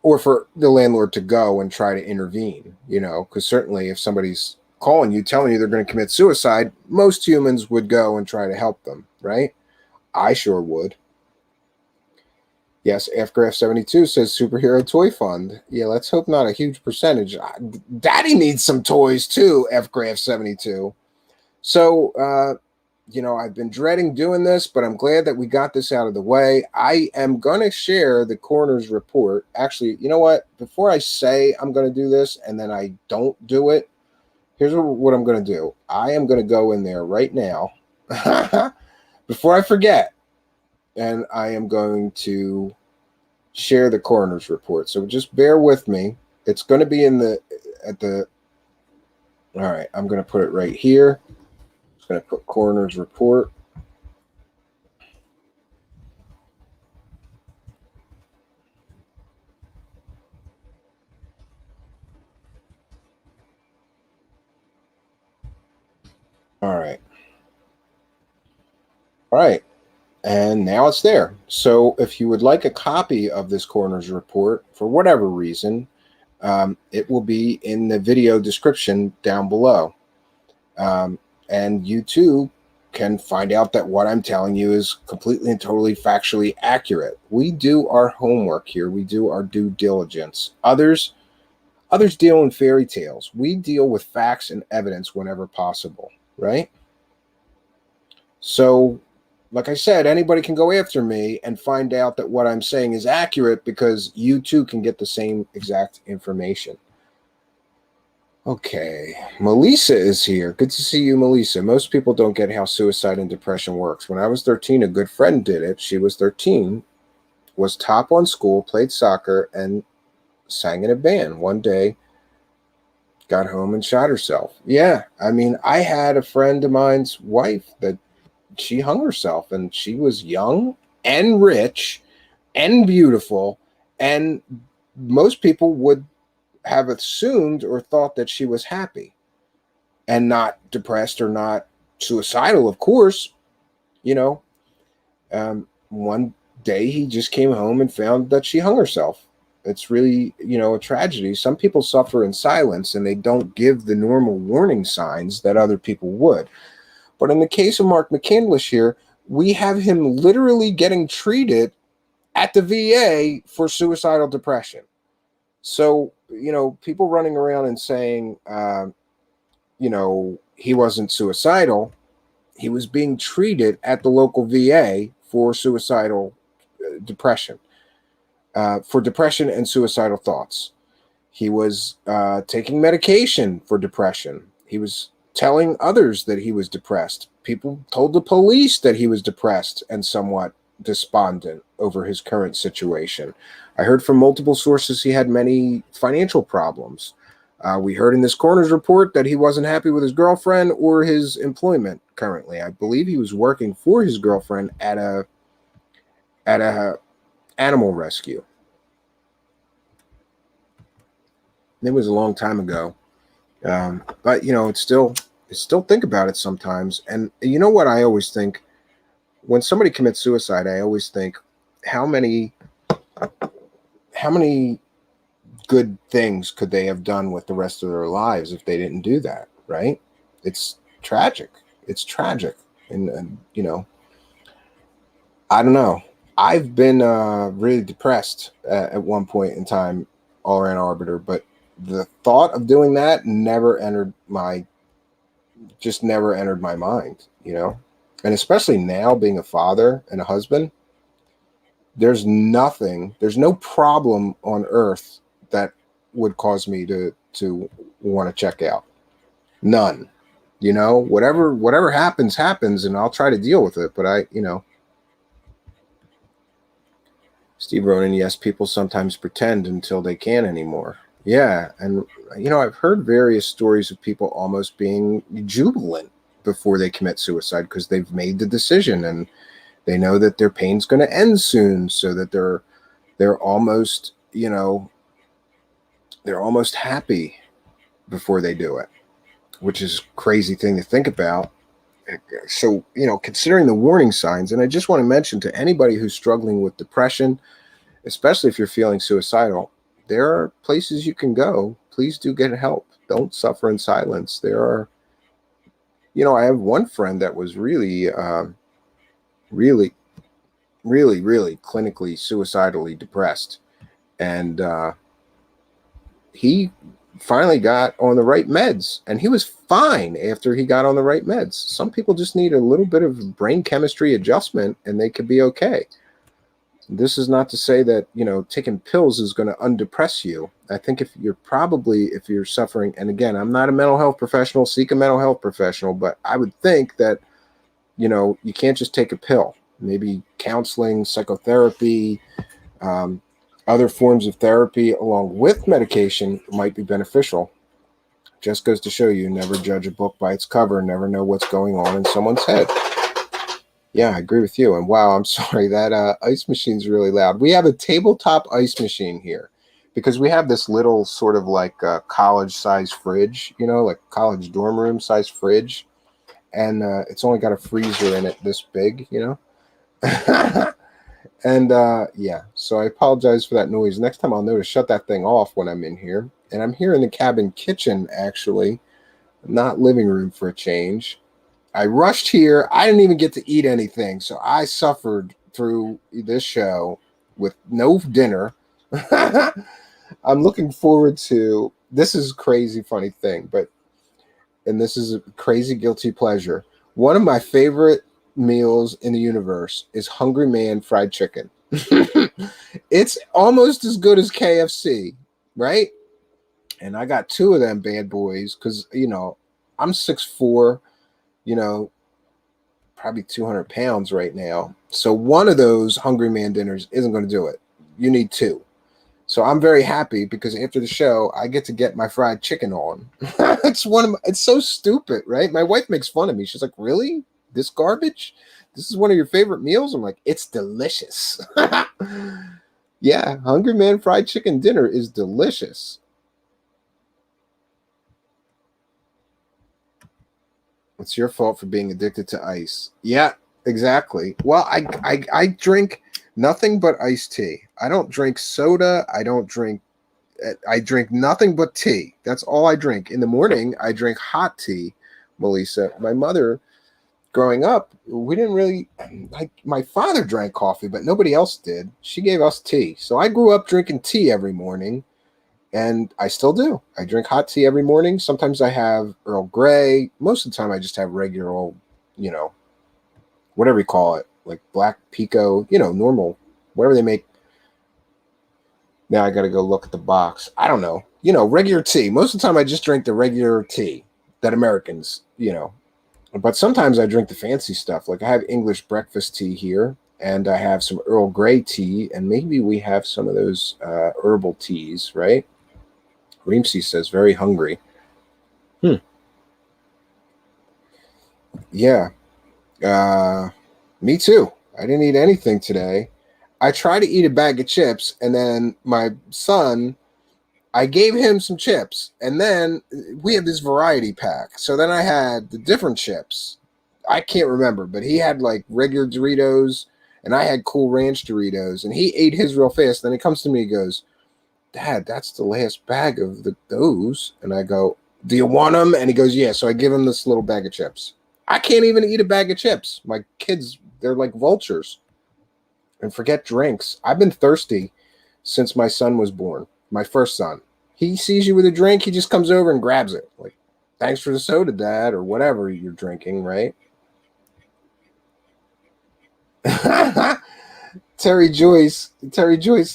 landlord to go and try to intervene, you know, because certainly if somebody's calling you, telling you they're going to commit suicide, most humans would go and try to help them, right? I sure would. Yes, FGraph72 says superhero toy fund. Yeah, let's hope not a huge percentage. Daddy needs some toys too, FGraph72. So, you know, I've been dreading doing this, but I'm glad that we got this out of the way. I am going to share the coroner's report. Actually, you know what? Before I say I'm going to do this and then I don't do it, here's what I'm going to do. I am going to go in there right now before I forget, and I am going to share the coroner's report. So just bear with me. It's going to be all right, I'm going to put it right here. I'm just going to put coroner's report. All right. And now it's there. So if you would like a copy of this coroner's report, for whatever reason, it will be in the video description down below. And you too can find out that what I'm telling you is completely and totally factually accurate. We do our homework here. We do our due diligence. Others deal in fairy tales. We deal with facts and evidence whenever possible, right? So, like I said, anybody can go after me and find out that what I'm saying is accurate because you too can get the same exact information. Okay, Melissa is here. Good to see you, Melissa. Most people don't get how suicide and depression works. When I was 13, a good friend did it. She was 13, was top on school, played soccer, and sang in a band. One day, got home and shot herself. Yeah, I mean, I had a friend of mine's wife that she hung herself, and she was young and rich and beautiful, and most people would have assumed or thought that she was happy and not depressed or not suicidal, of course. You know, one day he just came home and found that she hung herself. It's really, a tragedy. Some people suffer in silence and they don't give the normal warning signs that other people would. But in the case of Mark Mccandlish here, we have him literally getting treated at the VA for suicidal depression. So, people running around and saying, he wasn't suicidal. He was being treated at the local VA for suicidal depression, for depression and suicidal thoughts. He was taking medication for depression. He was telling others that he was depressed. People told the police that he was depressed and somewhat despondent over his current situation. I heard from multiple sources he had many financial problems. We heard in this coroner's report that he wasn't happy with his girlfriend or his employment currently. I believe he was working for his girlfriend at a animal rescue. It was a long time ago, but it's still think about it sometimes. And you know what I always think when somebody commits suicide, I always think how many good things could they have done with the rest of their lives if they didn't do that, right? It's tragic. And I don't know. I've been really depressed at one point in time, all around Arbiter, but the thought of doing that never entered my mind, and especially now being a father and a husband, there's no problem on earth that would cause me to want to check out. None. Whatever happens, and I'll try to deal with it. But Steve Ronan, yes, people sometimes pretend until they can't anymore. Yeah, and I've heard various stories of people almost being jubilant before they commit suicide because they've made the decision and they know that their pain's going to end soon, so that they're almost happy before they do it, which is a crazy thing to think about. So, considering the warning signs, and I just want to mention to anybody who's struggling with depression, especially if you're feeling suicidal, there are places you can go. Please do get help. Don't suffer in silence. There are, I have one friend that was really, really, really, really clinically suicidally depressed. And he finally got on the right meds, and he was fine after he got on the right meds. Some people just need a little bit of brain chemistry adjustment and they could be okay. This is not to say that, taking pills is going to undepress you. I think if you're suffering, and again, I'm not a mental health professional, seek a mental health professional, but I would think that, you can't just take a pill. Maybe counseling, psychotherapy, other forms of therapy along with medication might be beneficial. Just goes to show you, never judge a book by its cover, never know what's going on in someone's head. Yeah, I agree with you. And wow, I'm sorry, that ice machine's really loud. We have a tabletop ice machine here because we have this little sort of like college size fridge, like college dorm room size fridge. And it's only got a freezer in it this big, And yeah, so I apologize for that noise. Next time I'll know to shut that thing off when I'm in here. And I'm here in the cabin kitchen, actually, not living room for a change. I rushed here. I didn't even get to eat anything. So I suffered through this show with no dinner. I'm looking forward to this is a crazy funny thing, and this is a crazy guilty pleasure. One of my favorite meals in the universe is Hungry Man fried chicken. It's almost as good as KFC, right? And I got two of them bad boys because, I'm 6'4", probably 200 pounds right now. So one of those Hungry Man dinners isn't going to do it. You need two. So I'm very happy because after the show, I get to get my fried chicken on. It's so stupid, right? My wife makes fun of me. She's like, really? This garbage? This is one of your favorite meals? I'm like, it's delicious. Yeah, Hungry Man fried chicken dinner is delicious. It's your fault for being addicted to ice. Yeah, exactly. Well, I drink nothing but iced tea. I don't drink soda. I drink nothing but tea. That's all I drink. In the morning, I drink hot tea, Melissa. My mother, growing up, we didn't really like my father drank coffee, but nobody else did. She gave us tea. So I grew up drinking tea every morning. And I still do. I drink hot tea every morning. Sometimes I have Earl Grey. Most of the time, I just have regular old, whatever you call it, like black pico, normal, whatever they make. Now I got to go look at the box. I don't know. Regular tea. Most of the time, I just drink the regular tea that Americans, But sometimes I drink the fancy stuff. Like I have English breakfast tea here, and I have some Earl Grey tea, and maybe we have some of those herbal teas, right? Reemsey says, very hungry. Yeah. Me too. I didn't eat anything today. I tried to eat a bag of chips, and then my son, I gave him some chips, and then we have this variety pack. So then I had the different chips. I can't remember, but he had like regular Doritos, and I had Cool Ranch Doritos, and he ate his real fast. Then he comes to me and goes, Dad, that's the last bag of those. And I go, do you want them? And he goes, yeah. So I give him this little bag of chips. I can't even eat a bag of chips. My kids, they're like vultures. And forget drinks. I've been thirsty since my son was born, my first son. He sees you with a drink, he just comes over and grabs it. Like, thanks for the soda, Dad, or whatever you're drinking, right? Terry Joyce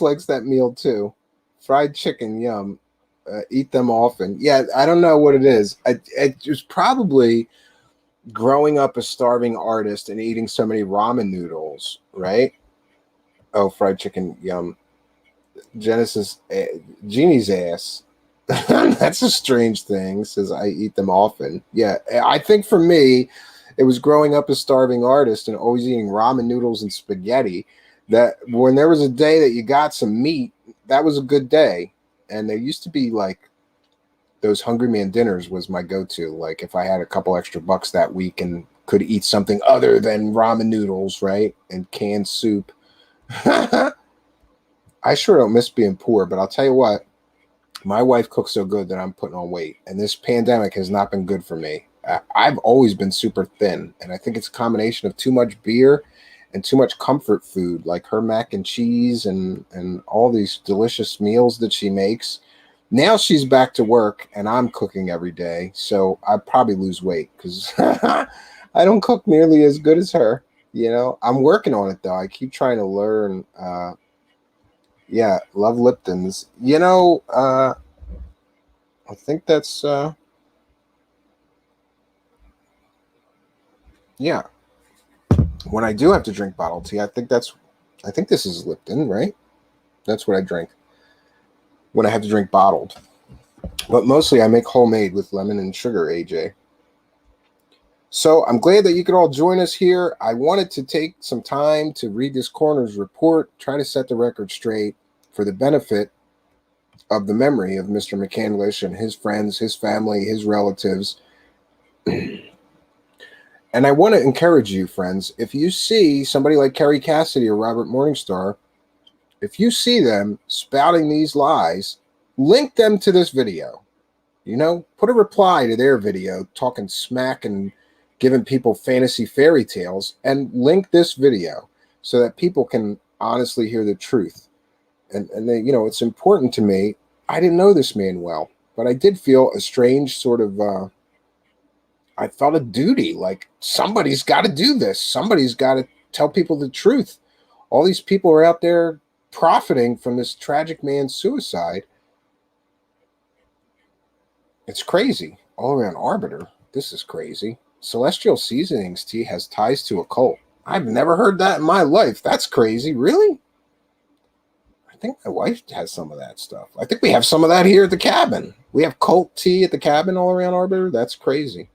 likes that meal too. Fried chicken, yum. Eat them often. Yeah, I don't know what it is. It was probably growing up a starving artist and eating so many ramen noodles, right? Oh, fried chicken, yum. Genesis, Jeannie's ass. That's a strange thing. Says I eat them often. Yeah, I think for me, it was growing up a starving artist and always eating ramen noodles and spaghetti. That when there was a day that you got some meat, that was a good day. And there used to be like those Hungry Man dinners was my go-to. Like if I had a couple extra bucks that week and could eat something other than ramen noodles, right? And canned soup. I sure don't miss being poor, but I'll tell you what, my wife cooks so good that I'm putting on weight. And this pandemic has not been good for me. I've always been super thin. And I think it's a combination of too much beer and too much comfort food, like her mac and cheese and all these delicious meals that she makes. Now she's back to work and I'm cooking every day. So I probably lose weight because I don't cook nearly as good as her. I'm working on it though. I keep trying to learn. Yeah, love Lipton's. I think that's yeah. When I do have to drink bottled tea, I think this is Lipton, right? That's what I drink when I have to drink bottled. But mostly I make homemade with lemon and sugar, AJ. So I'm glad that you could all join us here. I wanted to take some time to read this coroner's report, try to set the record straight for the benefit of the memory of Mr. McCandlish and his friends, his family, his relatives. And I want to encourage you, friends, if you see somebody like Kerry Cassidy or Robert Morningstar, if you see them spouting these lies, link them to this video. Put a reply to their video talking smack and giving people fantasy fairy tales, and link this video so that people can honestly hear the truth. And they, you know, it's important to me. I didn't know this man well, but I did feel a strange sort of, I felt a duty, like somebody's got to do this. Somebody's got to tell people the truth. All these people are out there profiting from this tragic man's suicide. It's crazy. All around Arbiter. This is crazy. Celestial Seasonings tea has ties to a cult. I've never heard that in my life. That's crazy. Really? I think my wife has some of that stuff. I think we have some of that here at the cabin. We have cult tea at the cabin all around Arbiter. That's crazy.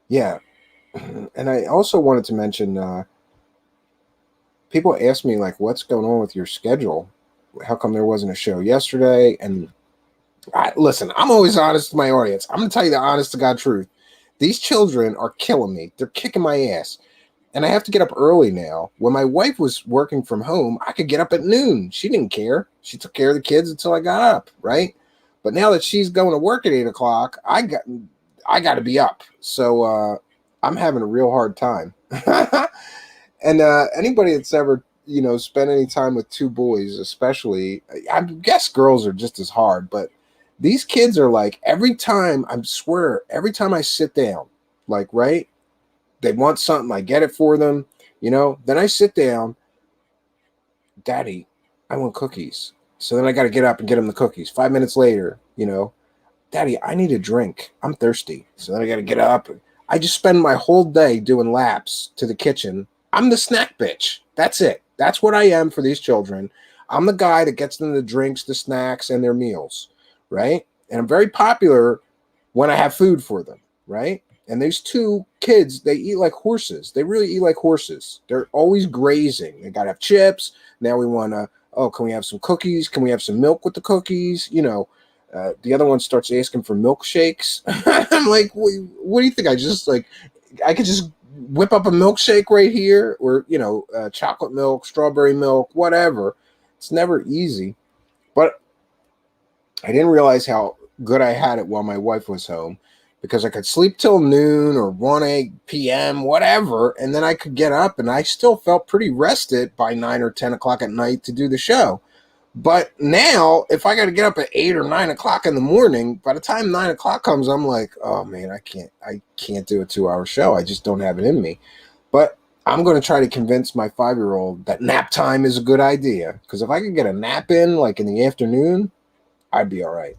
Yeah. And I also wanted to mention, people ask me, like, what's going on with your schedule? How come there wasn't a show yesterday? And listen, I'm always honest with my audience. I'm going to tell you the honest to God truth. These children are killing me. They're kicking my ass. And I have to get up early now. When my wife was working from home, I could get up at noon. She didn't care. She took care of the kids until I got up, right? But now that she's going to work at 8 o'clock, I got to be up. So I'm having a real hard time. And anybody that's ever, you know, spent any time with two boys, especially, I guess girls are just as hard, but these kids are like, every time, I swear, every time I sit down, like, right, they want something, I get it for them, you know, then I sit down, Daddy, I want cookies. So then I got to get up and get them the cookies. 5 minutes later, you know, Daddy, I need a drink. I'm thirsty. So then I got to get up. I just spend my whole day doing laps to the kitchen. I'm the snack bitch. That's it. That's what I am for these children. I'm the guy that gets them the drinks, the snacks, and their meals, right? And I'm very popular when I have food for them, right? And these two kids, they eat like horses. They really eat like horses. They're always grazing. They got to have chips. Now we want to, oh, can we have some cookies? Can we have some milk with the cookies? You know, the other one starts asking for milkshakes. I'm like, what do you think? I could just whip up a milkshake right here, or, you know, chocolate milk, strawberry milk, whatever. It's never easy. But I didn't realize how good I had it while my wife was home, because I could sleep till noon or 1 p.m., whatever, and then I could get up, and I still felt pretty rested by 9 or 10 o'clock at night to do the show. But now, if I got to get up at 8 or 9 o'clock in the morning, by the time 9 o'clock comes, I'm like, oh man, I can't do a 2-hour show. I just don't have it in me. But I'm going to try to convince my 5-year-old that nap time is a good idea. Because if I could get a nap in, like in the afternoon, I'd be all right.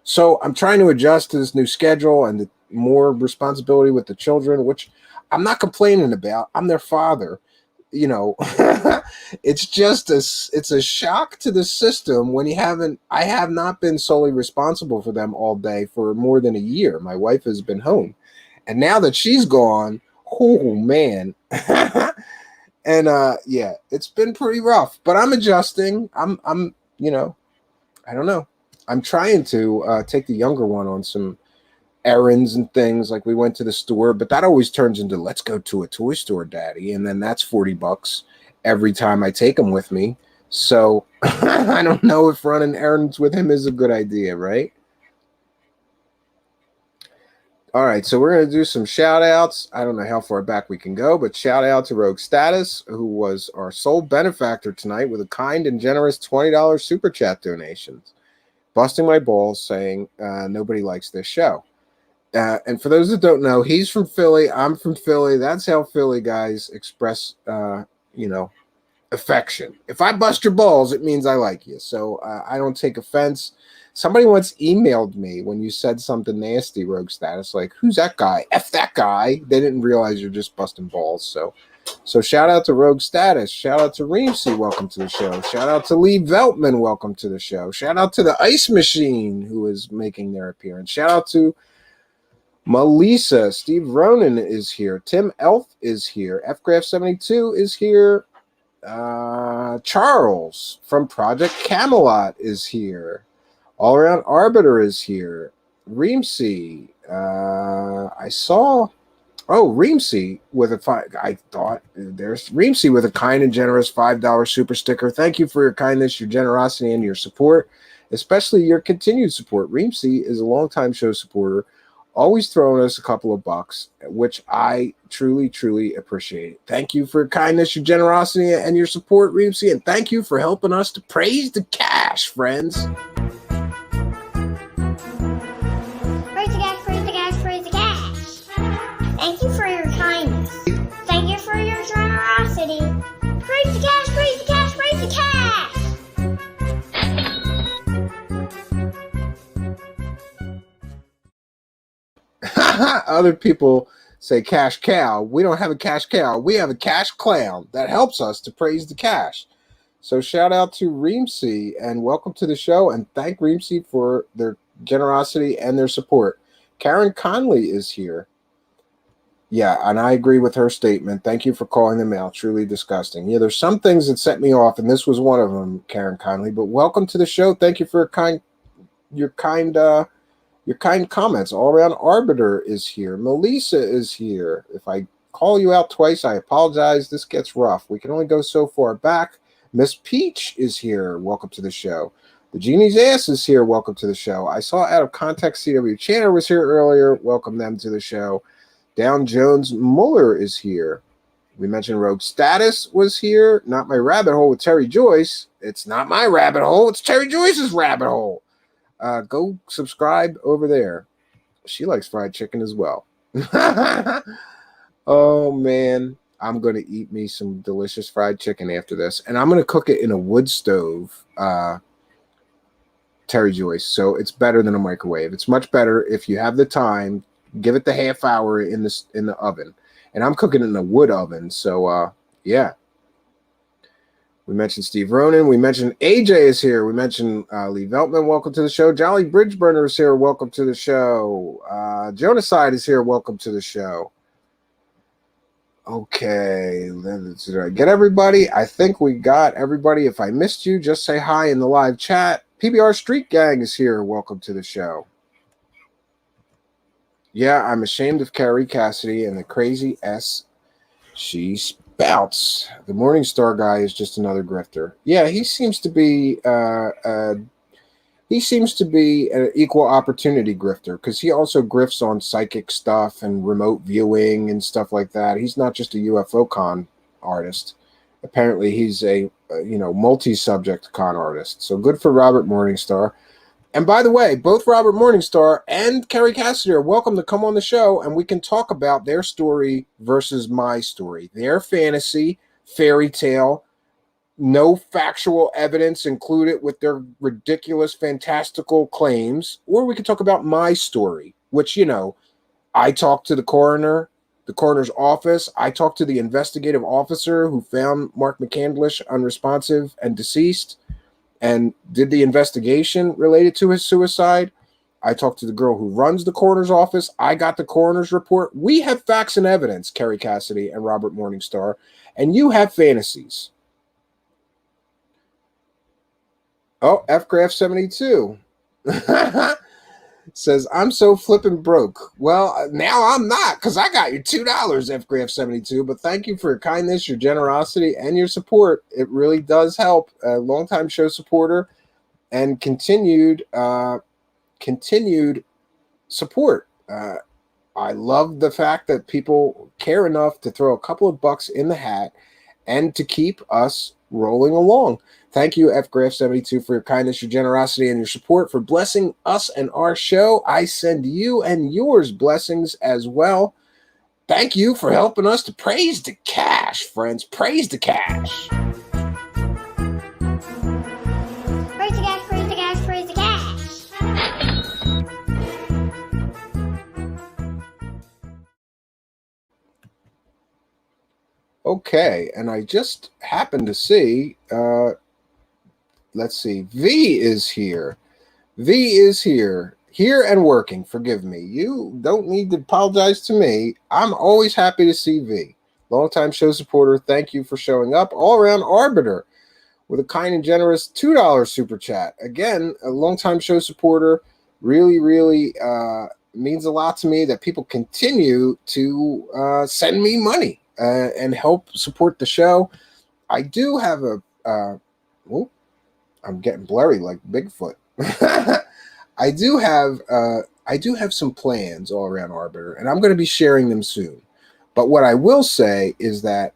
So I'm trying to adjust to this new schedule and the more responsibility with the children, which I'm not complaining about. I'm their father. You know, it's just it's a shock to the system when I have not been solely responsible for them all day for more than a year. My wife has been home, and now that she's gone, oh man. And yeah, it's been pretty rough, but I'm adjusting. I'm you know, I don't know. I'm trying to take the younger one on some errands and things. Like we went to the store, but that always turns into, let's go to a toy store, Daddy. And then that's $40 every time I take him with me. So I don't know if running errands with him is a good idea, right? All right, so we're going to do some shout outs. I don't know how far back we can go, but shout out to Rogue Status, who was our sole benefactor tonight with a kind and generous $20 super chat donations, busting my balls saying nobody likes this show. And for those that don't know, he's from Philly. I'm from Philly. That's how Philly guys express, you know, affection. If I bust your balls, it means I like you. So I don't take offense. Somebody once emailed me when you said something nasty, Rogue Status, like, who's that guy? F that guy. They didn't realize you're just busting balls. So shout out to Rogue Status. Shout out to Reemsey. Welcome to the show. Shout out to Lee Veltman. Welcome to the show. Shout out to the Ice Machine, who is making their appearance. Shout out to Melissa. Steve Ronan is here. Tim Elf is here. FGraph72 is here. Charles from Project Camelot is here. All Around Arbiter is here. Reemsey. I saw. Oh, Reemsey with I thought there's Reemsey with a kind and generous $5 super sticker. Thank you for your kindness, your generosity, and your support, especially your continued support. Reemsey is a longtime show supporter. always throwing us a couple of bucks, which I truly, truly appreciate. Thank you for your kindness, your generosity, and your support, Reemsy, and thank you for helping us to praise the cash, friends. Praise the cash, praise the cash, praise the cash. Thank you for your kindness. Thank you for your generosity. Praise the cash, praise the cash, praise the cash. Other people say cash cow. We don't have a cash cow. We have a cash clown that helps us to praise the cash. So shout out to Reemsy and welcome to the show, and thank Reemsy for their generosity and their support. Karen Conley is here. Yeah, and I agree with her statement. Thank you for calling them out. Truly disgusting. Yeah, there's some things that set me off, and this was one of them, Karen Conley. But welcome to the show. Thank you for your kind comments. All around Arbiter is here. Melissa is here. If I call you out twice, I apologize. This gets rough. We can only go so far back. Miss Peach is here. Welcome to the show. The Genie's Ass is here. Welcome to the show. I saw Out of Context CW Channer was here earlier. Welcome them to the show. Down Jones Muller is here. We mentioned Rogue Status was here. Not My Rabbit Hole with Terry Joyce. It's not my rabbit hole. It's Terry Joyce's rabbit hole. Go subscribe over there. She likes fried chicken as well. Oh, man. I'm going to eat me some delicious fried chicken after this. And I'm going to cook it in a wood stove, Terry Joyce. So it's better than a microwave. It's much better if you have the time. Give it the half hour in the oven. And I'm cooking in a wood oven. So, yeah. We mentioned Steve Ronan. We mentioned AJ is here. We mentioned Lee Veltman. Welcome to the show. Jolly Bridgeburner is here. Welcome to the show. Jonaside is here. Welcome to the show. Okay. Did I get everybody? I think we got everybody. If I missed you, just say hi in the live chat. PBR Street Gang is here. Welcome to the show. Yeah, I'm ashamed of Carrie Cassidy and the crazy S she spouts. The Morningstar guy is just another grifter. Yeah, he seems to be an equal opportunity grifter because he also grifts on psychic stuff and remote viewing and stuff like that. He's not just a UFO con artist. Apparently, he's a multi-subject con artist. So good for Robert Morningstar. And by the way, both Robert Morningstar and Carrie Cassidy are welcome to come on the show, and we can talk about their story versus my story. Their fantasy, fairy tale, no factual evidence included with their ridiculous, fantastical claims. Or we can talk about my story, which, I talked to the coroner's office. I talked to the investigative officer who found Mark Mccandlish unresponsive and deceased and did the investigation related to his suicide. I talked to the girl who runs the coroner's office. I got the coroner's report. We have facts and evidence, Carrie Cassidy and Robert Morningstar, and you have fantasies. Oh, FGraph72 says, I'm so flippin' broke. Well, now I'm not because I got your $2, FGraph72, but thank you for your kindness, your generosity, and your support. It really does help. A longtime show supporter and continued support. I love the fact that people care enough to throw a couple of bucks in the hat and to keep us rolling along. Thank you, FGraph72, for your kindness, your generosity, and your support, for blessing us and our show. I send you and yours blessings as well. Thank you for helping us to praise the cash, friends. Praise the cash. Praise the cash, praise the cash, praise the cash. Okay, and I just happened to see, let's see, V is here. V is here and working. Forgive me. You don't need to apologize to me. I'm always happy to see V. Longtime show supporter, thank you for showing up. All around Arbiter with a kind and generous $2 super chat. Again, a longtime show supporter. Really, really means a lot to me that people continue to send me money and help support the show. I do have I'm getting blurry like Bigfoot. I I do have some plans all around Arbiter, and I'm going to be sharing them soon. But what I will say is that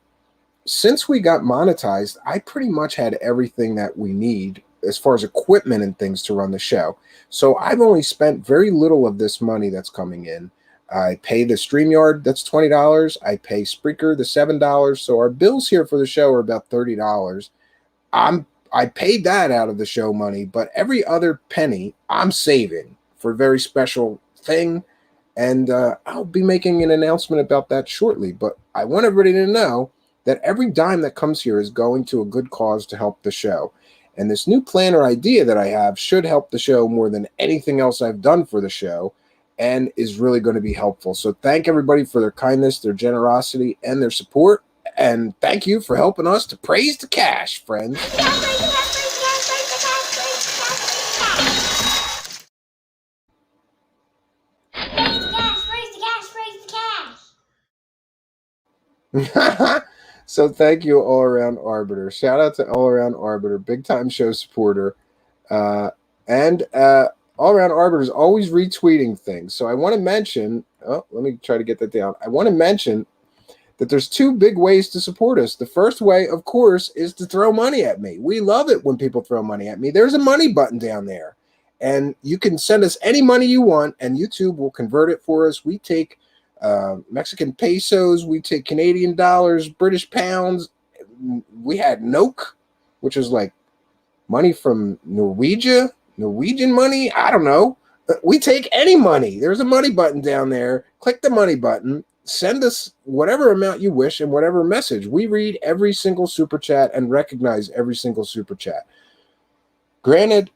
since we got monetized, I pretty much had everything that we need as far as equipment and things to run the show. So I've only spent very little of this money that's coming in. I pay the StreamYard, that's $20. I pay Spreaker, the $7. So our bills here for the show are about $30. I paid that out of the show money, but every other penny I'm saving for a very special thing. And I'll be making an announcement about that shortly. But I want everybody to know that every dime that comes here is going to a good cause to help the show. And this new plan or idea that I have should help the show more than anything else I've done for the show and is really going to be helpful. So thank everybody for their kindness, their generosity, and their support. And thank you for helping us to praise the cash, friends. So thank you, All Around Arbiter. Shout out to All Around Arbiter, big time show supporter. And All Around Arbiter is always retweeting things. So I want to mention, let me try to get that down. I want to mention that there's two big ways to support us. The first way, of course, is to throw money at me. We love it when people throw money at me. There's a money button down there. And you can send us any money you want, and YouTube will convert it for us. We take Mexican pesos, we take Canadian dollars, British pounds. We had NOK, which is like money from Norwegian money. I don't know. We take any money. There's a money button down there. Click the money button. Send us whatever amount you wish and whatever message. We read every single super chat and recognize every single super chat. Granted,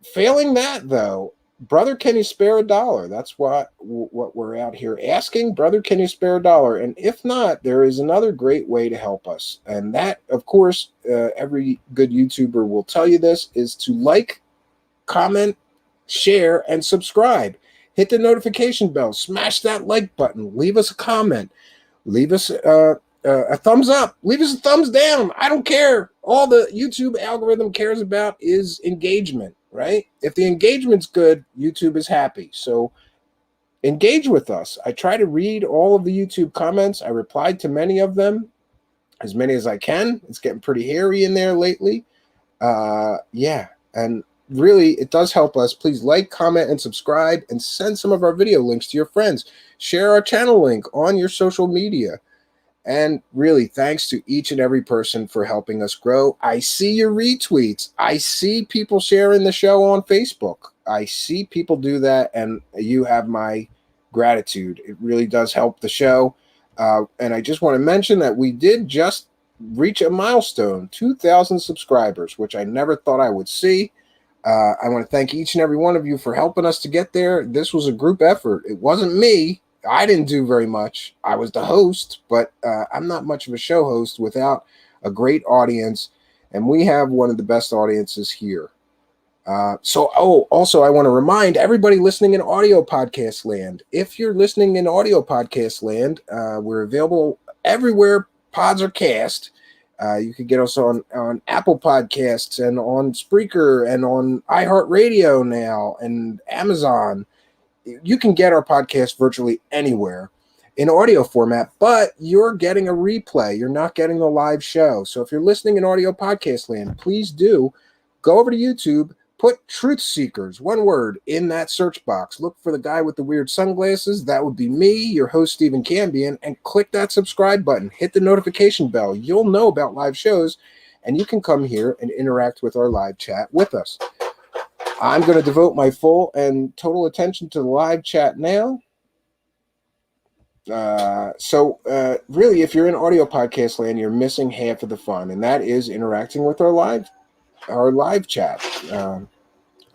failing that though, brother, can you spare $1? That's what we're out here asking. Brother, can you spare $1? And if not, there is another great way to help us. And that, of course, every good YouTuber will tell you this, is to like, comment, share, and subscribe. Hit the notification bell. Smash that like button. Leave us a comment. Leave us a thumbs up. Leave us a thumbs down. I don't care. All the YouTube algorithm cares about is engagement, right? If the engagement's good, YouTube is happy. So engage with us. I try to read all of the YouTube comments. I replied to many of them, as many as I can. It's getting pretty hairy in there lately. Yeah, and really, it does help us. Please like, comment, and subscribe, and send some of our video links to your friends. Share our channel link on your social media. And really, thanks to each and every person for helping us grow. I see your retweets. I see people sharing the show on Facebook. I see people do that, and you have my gratitude. It really does help the show. And I just want to mention that we did just reach a milestone, 2,000 subscribers, which I never thought I would see. I want to thank each and every one of you for helping us to get there. This was a group effort. It wasn't me. I didn't do very much. I was the host, but I'm not much of a show host without a great audience, and we have one of the best audiences here. Also, I want to remind everybody listening in audio podcast land, if you're listening in audio podcast land, we're available everywhere pods are cast. You can get us on Apple Podcasts and on Spreaker and on iHeartRadio now and Amazon. You can get our podcast virtually anywhere in audio format, but you're getting a replay. You're not getting the live show. So if you're listening in audio podcast land, please do go over to YouTube, put Truthseekers, one word, in that search box. Look for the guy with the weird sunglasses. That would be me, your host, Stephen Cambion, and click that subscribe button. Hit the notification bell. You'll know about live shows, and you can come here and interact with our live chat with us. I'm going to devote my full and total attention to the live chat now. Really, if you're in audio podcast land, you're missing half of the fun, and that is interacting with our live chat.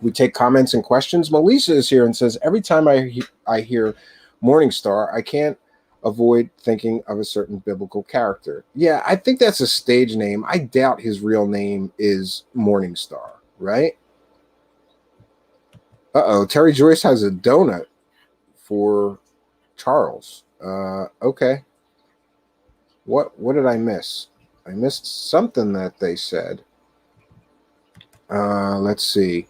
We take comments and questions. Melissa is here and says, every time I hear Morningstar, I can't avoid thinking of a certain biblical character. Yeah, I think that's a stage name. I doubt his real name is Morningstar, right? Terry Joyce has a donut for Charles. Okay. What did I miss? I missed something that they said. Let's see.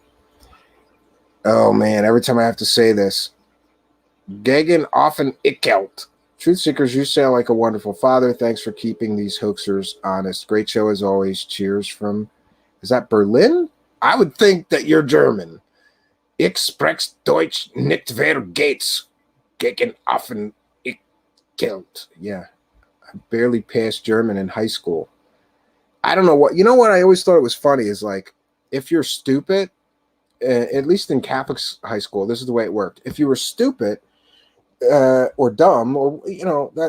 Oh man, every time I have to say this, Gegen offen Ickelt. Truthseekers, you sound like a wonderful father. Thanks for keeping these hoaxers honest. Great show as always. Cheers from, is that Berlin? I would think that you're German. Ich spreche Deutsch nicht wer geht's. Gegen offen Ickelt. Yeah, I barely passed German in high school. I don't know what, you know what I always thought it was funny is like, if you're stupid, at least in Catholic high school, this is the way it worked. If you were stupid, or dumb, or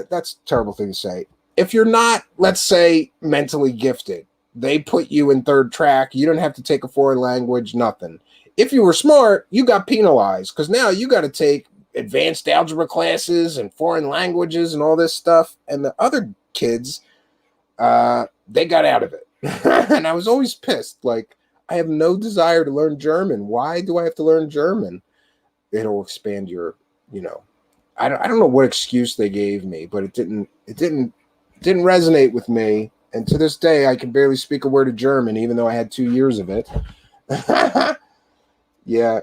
that's a terrible thing to say. If you're not, let's say, mentally gifted, they put you in third track. You don't have to take a foreign language, nothing. If you were smart, you got penalized because now you got to take advanced algebra classes and foreign languages and all this stuff. And the other kids, they got out of it. And I was always pissed. Like, I have no desire to learn German. Why do I have to learn German? It'll expand your, I don't know what excuse they gave me, but it didn't resonate with me. And to this day, I can barely speak a word of German, even though I had 2 years of it. Yeah.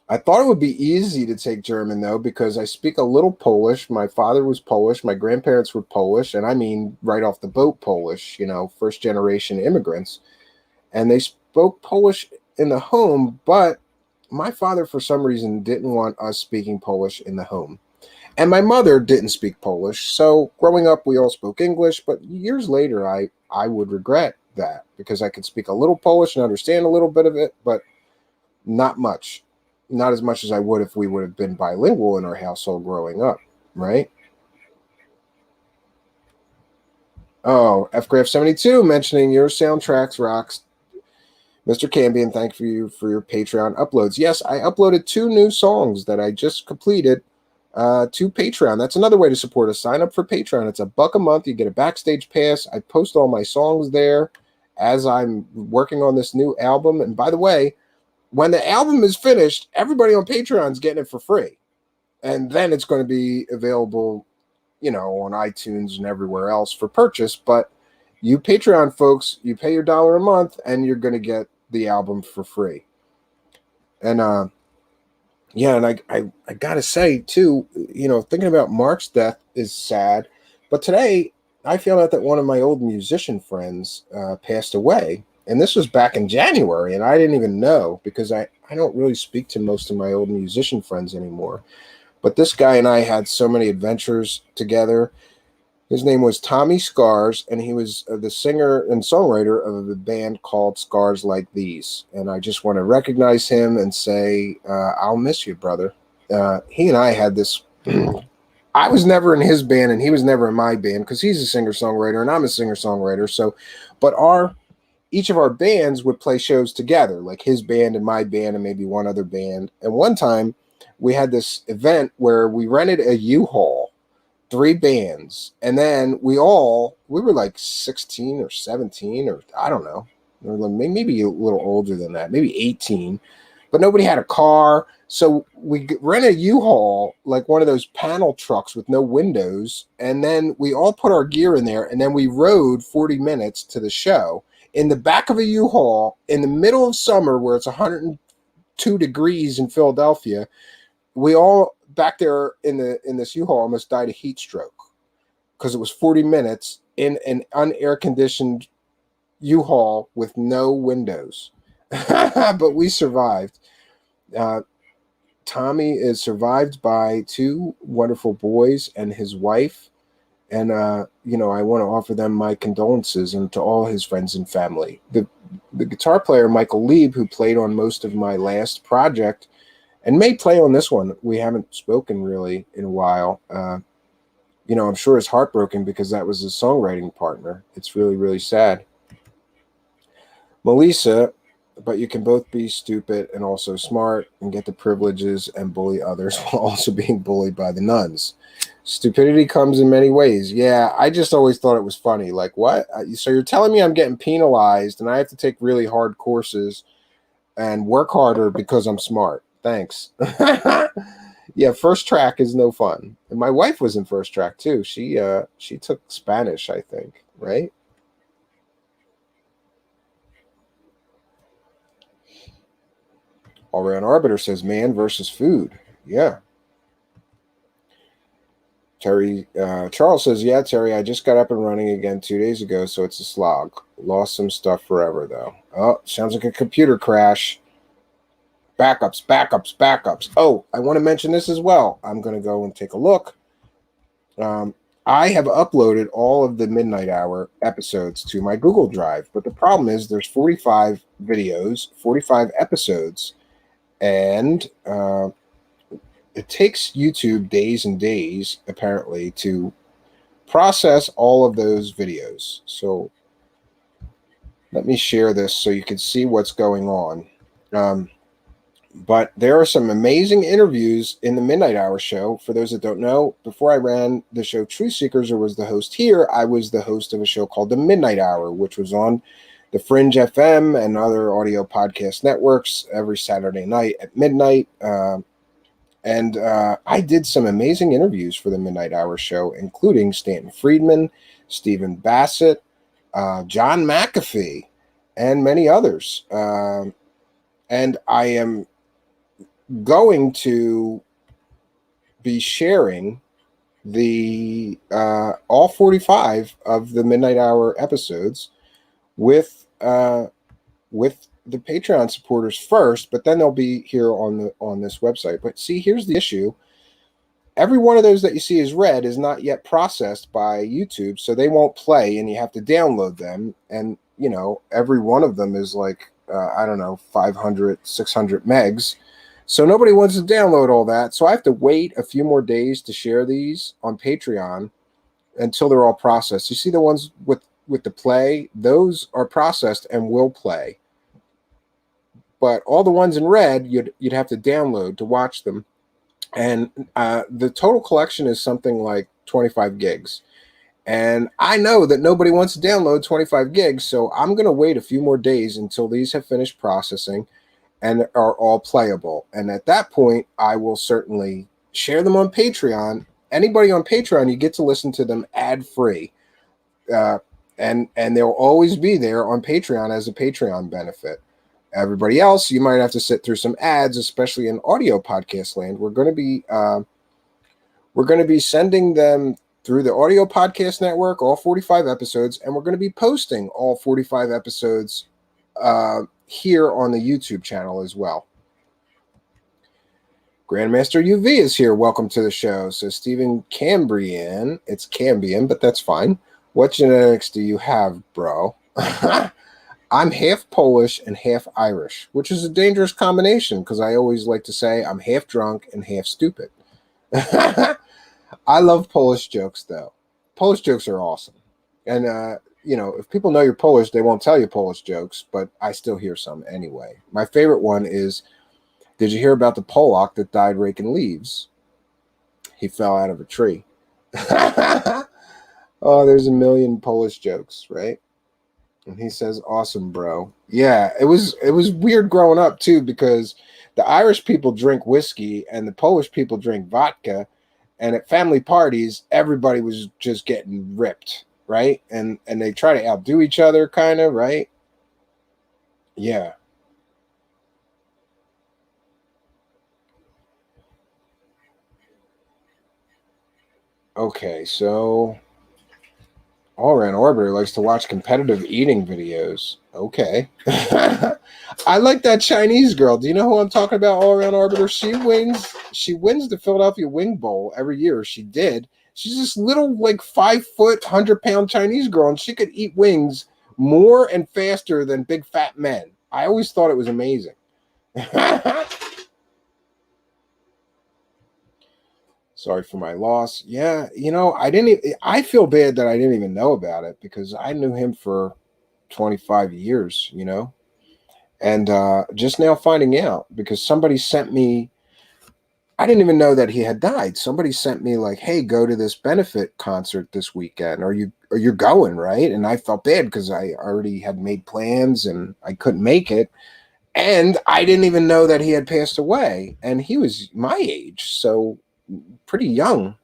I thought it would be easy to take German, though, because I speak a little Polish. My father was Polish. My grandparents were Polish. And I mean, right off the boat Polish, first generation immigrants. And they spoke Polish in the home, but my father, for some reason, didn't want us speaking Polish in the home. And my mother didn't speak Polish. So growing up, we all spoke English. But years later, I would regret that because I could speak a little Polish and understand a little bit of it, but not much. Not as much as I would if we would have been bilingual in our household growing up, right? Oh, FGraph72 mentioning your soundtracks rocks. Mr. Cambion, thank you for your Patreon uploads. Yes, I uploaded 2 new songs that I just completed to Patreon. That's another way to support us. Sign up for Patreon. It's $1 a month. You get a backstage pass. I post all my songs there as I'm working on this new album. And by the way, when the album is finished, everybody on Patreon is getting it for free. And then it's going to be available, on iTunes and everywhere else for purchase. But you Patreon folks, you pay your $1 a month and you're going to get the album for free. And yeah, and I got to say too, thinking about Mark's death is sad. But today I found out that one of my old musician friends passed away. And this was back in January, and I didn't even know because I don't really speak to most of my old musician friends anymore. But this guy and I had so many adventures together. His name was Tommy Scars, and he was the singer and songwriter of a band called Scars Like These. And I just want to recognize him and say, I'll miss you, brother. He and I had this. I was never in his band, and he was never in my band because he's a singer-songwriter, and I'm a singer-songwriter. So, but each of our bands would play shows together, like his band and my band and maybe one other band. And one time we had this event where we rented a U-Haul, 3 bands. And then we were like 16 or 17 or I don't know, or maybe a little older than that, maybe 18, but nobody had a car. So we rented a U-Haul, like one of those panel trucks with no windows. And then we all put our gear in there. And then we rode 40 minutes to the show in the back of a U-Haul in the middle of summer where it's 102 degrees in Philadelphia. We all back there in this U-Haul almost died of heat stroke because it was 40 minutes in an unair conditioned U-Haul with no windows. But we survived. Tommy is survived by 2 wonderful boys and his wife. And, I want to offer them my condolences and to all his friends and family. The guitar player, Michael Lieb, who played on most of my last project and may play on this one, we haven't spoken really in a while. I'm sure is heartbroken because that was his songwriting partner. It's really, really sad. Melissa, but you can both be stupid and also smart and get the privileges and bully others while also being bullied by the nuns. Stupidity comes in many ways. Yeah, I just always thought it was funny. Like, what? So you're telling me I'm getting penalized and I have to take really hard courses and work harder because I'm smart. Thanks. Yeah, first track is no fun. And my wife was in first track too. She took Spanish, I think, right? All Around Arbiter says man versus food. Yeah. Terry Charles says, yeah, Terry, I just got up and running again 2 days ago, so it's a slog. Lost some stuff forever, though. Oh, sounds like a computer crash. Backups, backups, backups. Oh, I want to mention this as well. I'm going to go and take a look. I have uploaded all of the Midnight Hour episodes to my Google Drive, but the problem is there's 45 videos, 45 episodes, and it takes YouTube days and days, apparently, to process all of those videos. So let me share this so you can see what's going on. But there are some amazing interviews in the Midnight Hour show. For those that don't know, before I ran the show Truthseekers or was the host here, I was the host of a show called The Midnight Hour, which was on the Fringe FM and other audio podcast networks every Saturday night at midnight. And I did some amazing interviews for the Midnight Hour show, including Stanton Friedman, Stephen Bassett, John McAfee, and many others. And I am going to be sharing the all 45 of the Midnight Hour episodes with the Patreon supporters first, but then they'll be here on this website. But see, here's the issue. Every one of those that you see is red is not yet processed by YouTube, so they won't play, and you have to download them. And, you know, every one of them is like, I don't know, 500, 600 megs. So nobody wants to download all that. So I have to wait a few more days to share these on Patreon until they're all processed. You see the ones with the play? Those are processed and will play. But all the ones in red, you'd have to download to watch them. And the total collection is something like 25 gigs. And I know that nobody wants to download 25 gigs, so I'm going to wait a few more days until these have finished processing and are all playable. And at that point, I will certainly share them on Patreon. Anybody on Patreon, you get to listen to them ad-free. And they'll always be there on Patreon as a Patreon benefit. Everybody else, you might have to sit through some ads, especially in audio podcast land. We're going to be sending them through the Audio Podcast Network, all 45 episodes, and we're going to be posting all 45 episodes here on the YouTube channel as well. Grandmaster UV is here. Welcome to the show. So Stephen Cambrian, it's Cambian, but that's fine. What genetics do you have, bro? I'm half Polish and half Irish, which is a dangerous combination because I always like to say I'm half drunk and half stupid. I love Polish jokes, though. Polish jokes are awesome. And, you know, if people know you're Polish, they won't tell you Polish jokes, but I still hear some anyway. My favorite one is, did you hear about the Polak that died raking leaves? He fell out of a tree. Oh, there's a million Polish jokes, right? And he says, awesome, bro. Yeah, it was weird growing up, too, because the Irish people drink whiskey and the Polish people drink vodka. And at family parties, everybody was just getting ripped, right? And they try to outdo each other, kind of, right? Yeah. Okay, so All Around Orbiter likes to watch competitive eating videos. Okay. I like that Chinese girl. Do you know who I'm talking about, All Around Orbiter? She wins the Philadelphia Wing Bowl every year. She did. She's this little, like, 5 foot, 100-pound Chinese girl, and she could eat wings more and faster than big fat men. I always thought it was amazing. Sorry for my loss. Yeah, you know, I feel bad that I didn't even know about it because I knew him for 25 years, you know, and just now finding out because somebody sent me, I didn't even know that he had died. Somebody sent me like, hey, go to this benefit concert this weekend. Are you going, right? And I felt bad because I already had made plans and I couldn't make it. And I didn't even know that he had passed away. And he was my age, so pretty young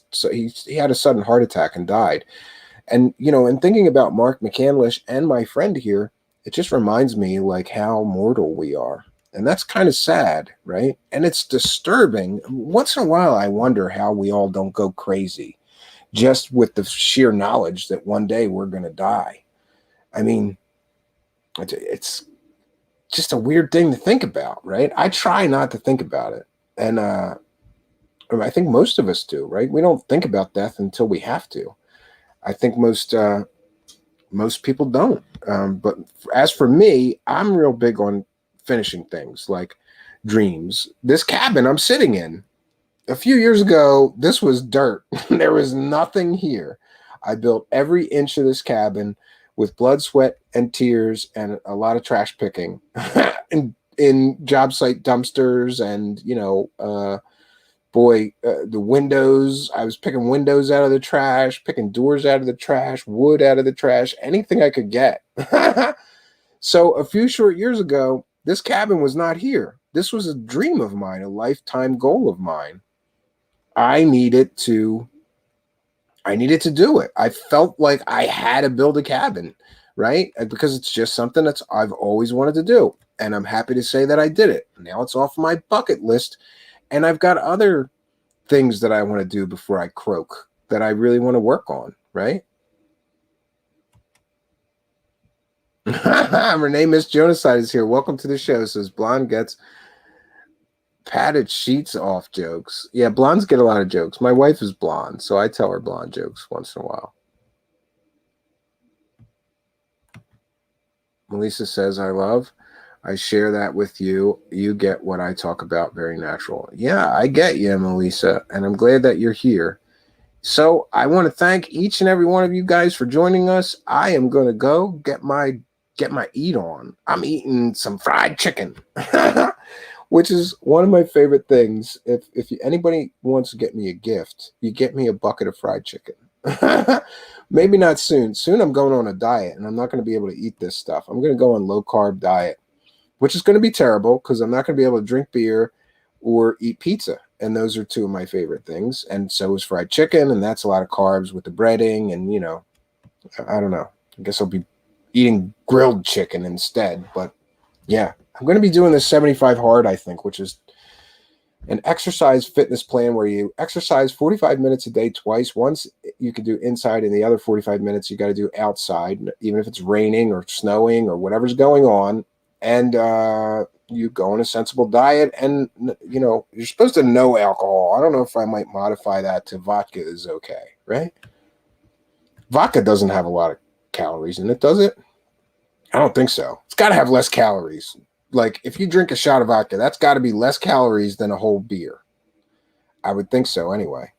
so he had a sudden heart attack and died. And, you know, in thinking about Mark Mccandlish and my friend here, it just reminds me like how mortal we are. And that's kind of sad, right? And it's disturbing. Once in a while, I wonder how we all don't go crazy just with the sheer knowledge that one day we're going to die. I mean, it's just a weird thing to think about, right? I try not to think about it. And I think most of us do, right? We don't think about death until we have to. I think most people don't. But as for me, I'm real big on finishing things like dreams. This cabin I'm sitting in, a few years ago, this was dirt. There was nothing here. I built every inch of this cabin with blood, sweat, and tears, and a lot of trash picking in job site dumpsters, and the windows. I was picking windows out of the trash, picking doors out of the trash, wood out of the trash, anything I could get. So a few short years ago, this cabin was not here. This was a dream of mine, a lifetime goal of mine. I needed to do it. I felt like I had to build a cabin, right? Because it's just something that I've always wanted to do. And I'm happy to say that I did it. Now it's off my bucket list. And I've got other things that I want to do before I croak that I really want to work on, right? Renee Miss Jonaside is here. Welcome to the show. Says Blonde gets padded sheets off jokes. Yeah, blondes get a lot of jokes. My wife is blonde, so I tell her blonde jokes once in a while. Melissa says, I share that with you. You get what I talk about, very natural. Yeah, I get you, Melissa, and I'm glad that you're here. So I want to thank each and every one of you guys for joining us. I am going to go get my eat on. I'm eating some fried chicken. Which is one of my favorite things. If anybody wants to get me a gift, you get me a bucket of fried chicken. Maybe not soon. Soon I'm going on a diet, and I'm not going to be able to eat this stuff. I'm going to go on low-carb diet, which is going to be terrible because I'm not going to be able to drink beer or eat pizza. And those are two of my favorite things. And so is fried chicken, and that's a lot of carbs with the breading. And, I don't know. I guess I'll be eating grilled chicken instead. But, yeah. I'm going to be doing this 75 hard, I think, which is an exercise fitness plan where you exercise 45 minutes a day twice. Once you can do inside, and the other 45 minutes you got to do outside, even if it's raining or snowing or whatever's going on. And you go on a sensible diet, and, you're supposed to know alcohol. I don't know if I might modify that to vodka is okay, right? Vodka doesn't have a lot of calories in it, does it? I don't think so. It's got to have less calories. Like, if you drink a shot of vodka, that's got to be less calories than a whole beer. I would think so anyway.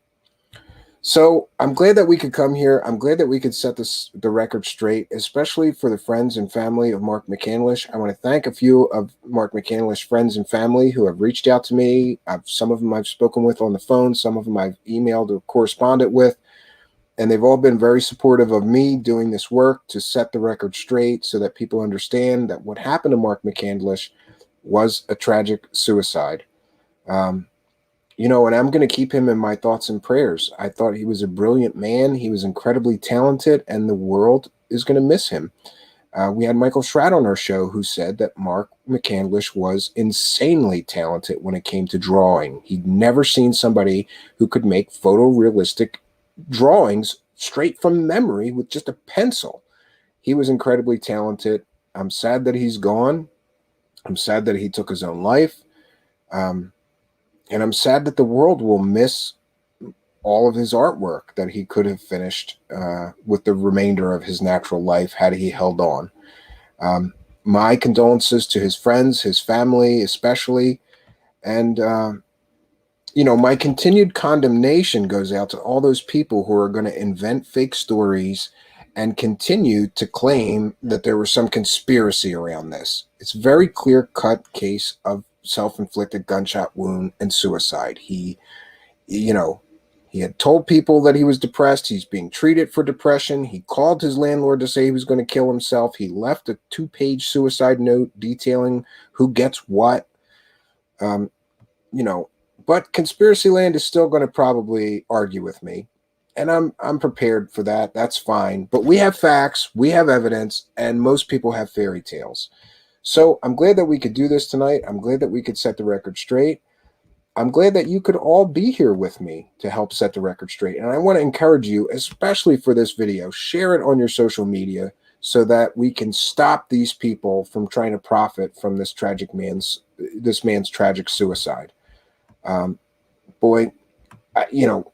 So I'm glad that we could come here. I'm glad that we could set the record straight, especially for the friends and family of Mark Mccandlish. I want to thank a few of Mark Mccandlish friends and family who have reached out to me. Some of them I've spoken with on the phone. Some of them I've emailed or corresponded with. And they've all been very supportive of me doing this work to set the record straight so that people understand that what happened to Mark Mccandlish was a tragic suicide. And I'm going to keep him in my thoughts and prayers. I thought he was a brilliant man. He was incredibly talented, and the world is going to miss him. We had Michael Schratt on our show who said that Mark Mccandlish was insanely talented when it came to drawing. He'd never seen somebody who could make photorealistic drawings straight from memory with just a pencil. He was incredibly talented. I'm sad that he's gone. I'm sad that he took his own life. And I'm sad that the world will miss all of his artwork that he could have finished with the remainder of his natural life had he held on. My condolences to his friends, his family especially, and my continued condemnation goes out to all those people who are going to invent fake stories and continue to claim that there was some conspiracy around this. It's a very clear-cut case of self-inflicted gunshot wound and suicide. He had told people that he was depressed. He's being treated for depression. He called his landlord to say he was going to kill himself. He left a 2-page suicide note detailing who gets what. But Conspiracy Land is still going to probably argue with me. And I'm prepared for that. That's fine. But we have facts, we have evidence, and most people have fairy tales. So I'm glad that we could do this tonight. I'm glad that we could set the record straight. I'm glad that you could all be here with me to help set the record straight. And I want to encourage you, especially for this video, share it on your social media so that we can stop these people from trying to profit from this man's tragic suicide. Boy,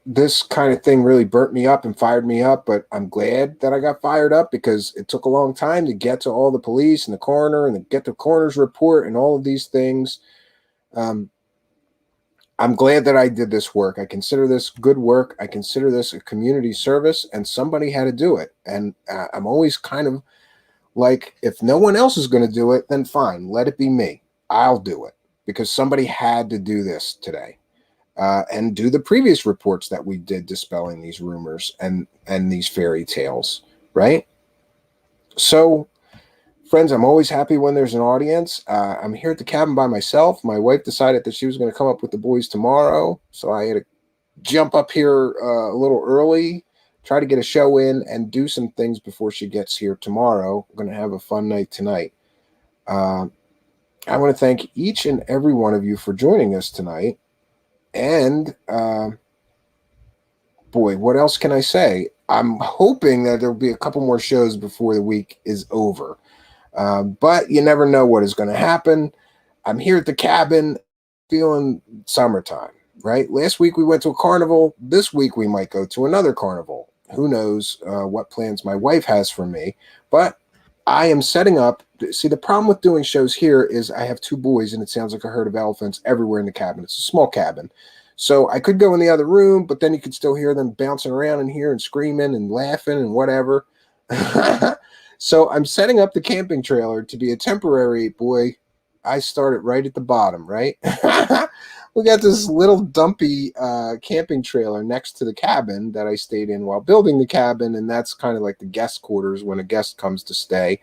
this kind of thing really burnt me up and fired me up, but I'm glad that I got fired up because it took a long time to get to all the police and the coroner and to get the coroner's report and all of these things. I'm glad that I did this work. I consider this good work. I consider this a community service, and somebody had to do it. And I'm always kind of like, if no one else is going to do it, then fine, let it be me. I'll do it because somebody had to do this today. And do the previous reports that we did dispelling these rumors and these fairy tales, right? So, friends, I'm always happy when there's an audience. I'm here at the cabin by myself. My wife decided that she was going to come up with the boys tomorrow, so I had to jump up here a little early, try to get a show in, and do some things before she gets here tomorrow. We're going to have a fun night tonight. I want to thank each and every one of you for joining us tonight. And, boy, what else can I say? I'm hoping that there'll be a couple more shows before the week is over. But you never know what is going to happen. I'm here at the cabin feeling summertime, right? Last week we went to a carnival. This week we might go to another carnival. Who knows what plans my wife has for me. But I am setting up. See, the problem with doing shows here is I have two boys, and it sounds like a herd of elephants everywhere in the cabin. It's a small cabin. So I could go in the other room, but then you could still hear them bouncing around in here and screaming and laughing and whatever. So I'm setting up the camping trailer to be a temporary, boy, I started right at the bottom, right? We got this little dumpy camping trailer next to the cabin that I stayed in while building the cabin, and that's kind of like the guest quarters when a guest comes to stay.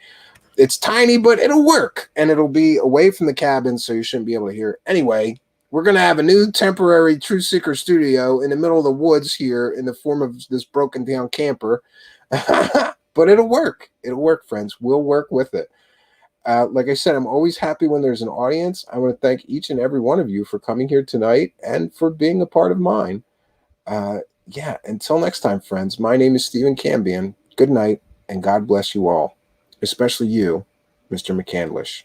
It's tiny, but it'll work, and it'll be away from the cabin, so you shouldn't be able to hear it. Anyway, we're going to have a new temporary Truthseeker studio in the middle of the woods here in the form of this broken down camper. But it'll work. It'll work, friends. We'll work with it. Like I said, I'm always happy when there's an audience. I want to thank each and every one of you for coming here tonight and for being a part of mine. Yeah, until next time, friends, my name is Stephen Cambion. Good night, and God bless you all, especially you, Mr. McCandlish.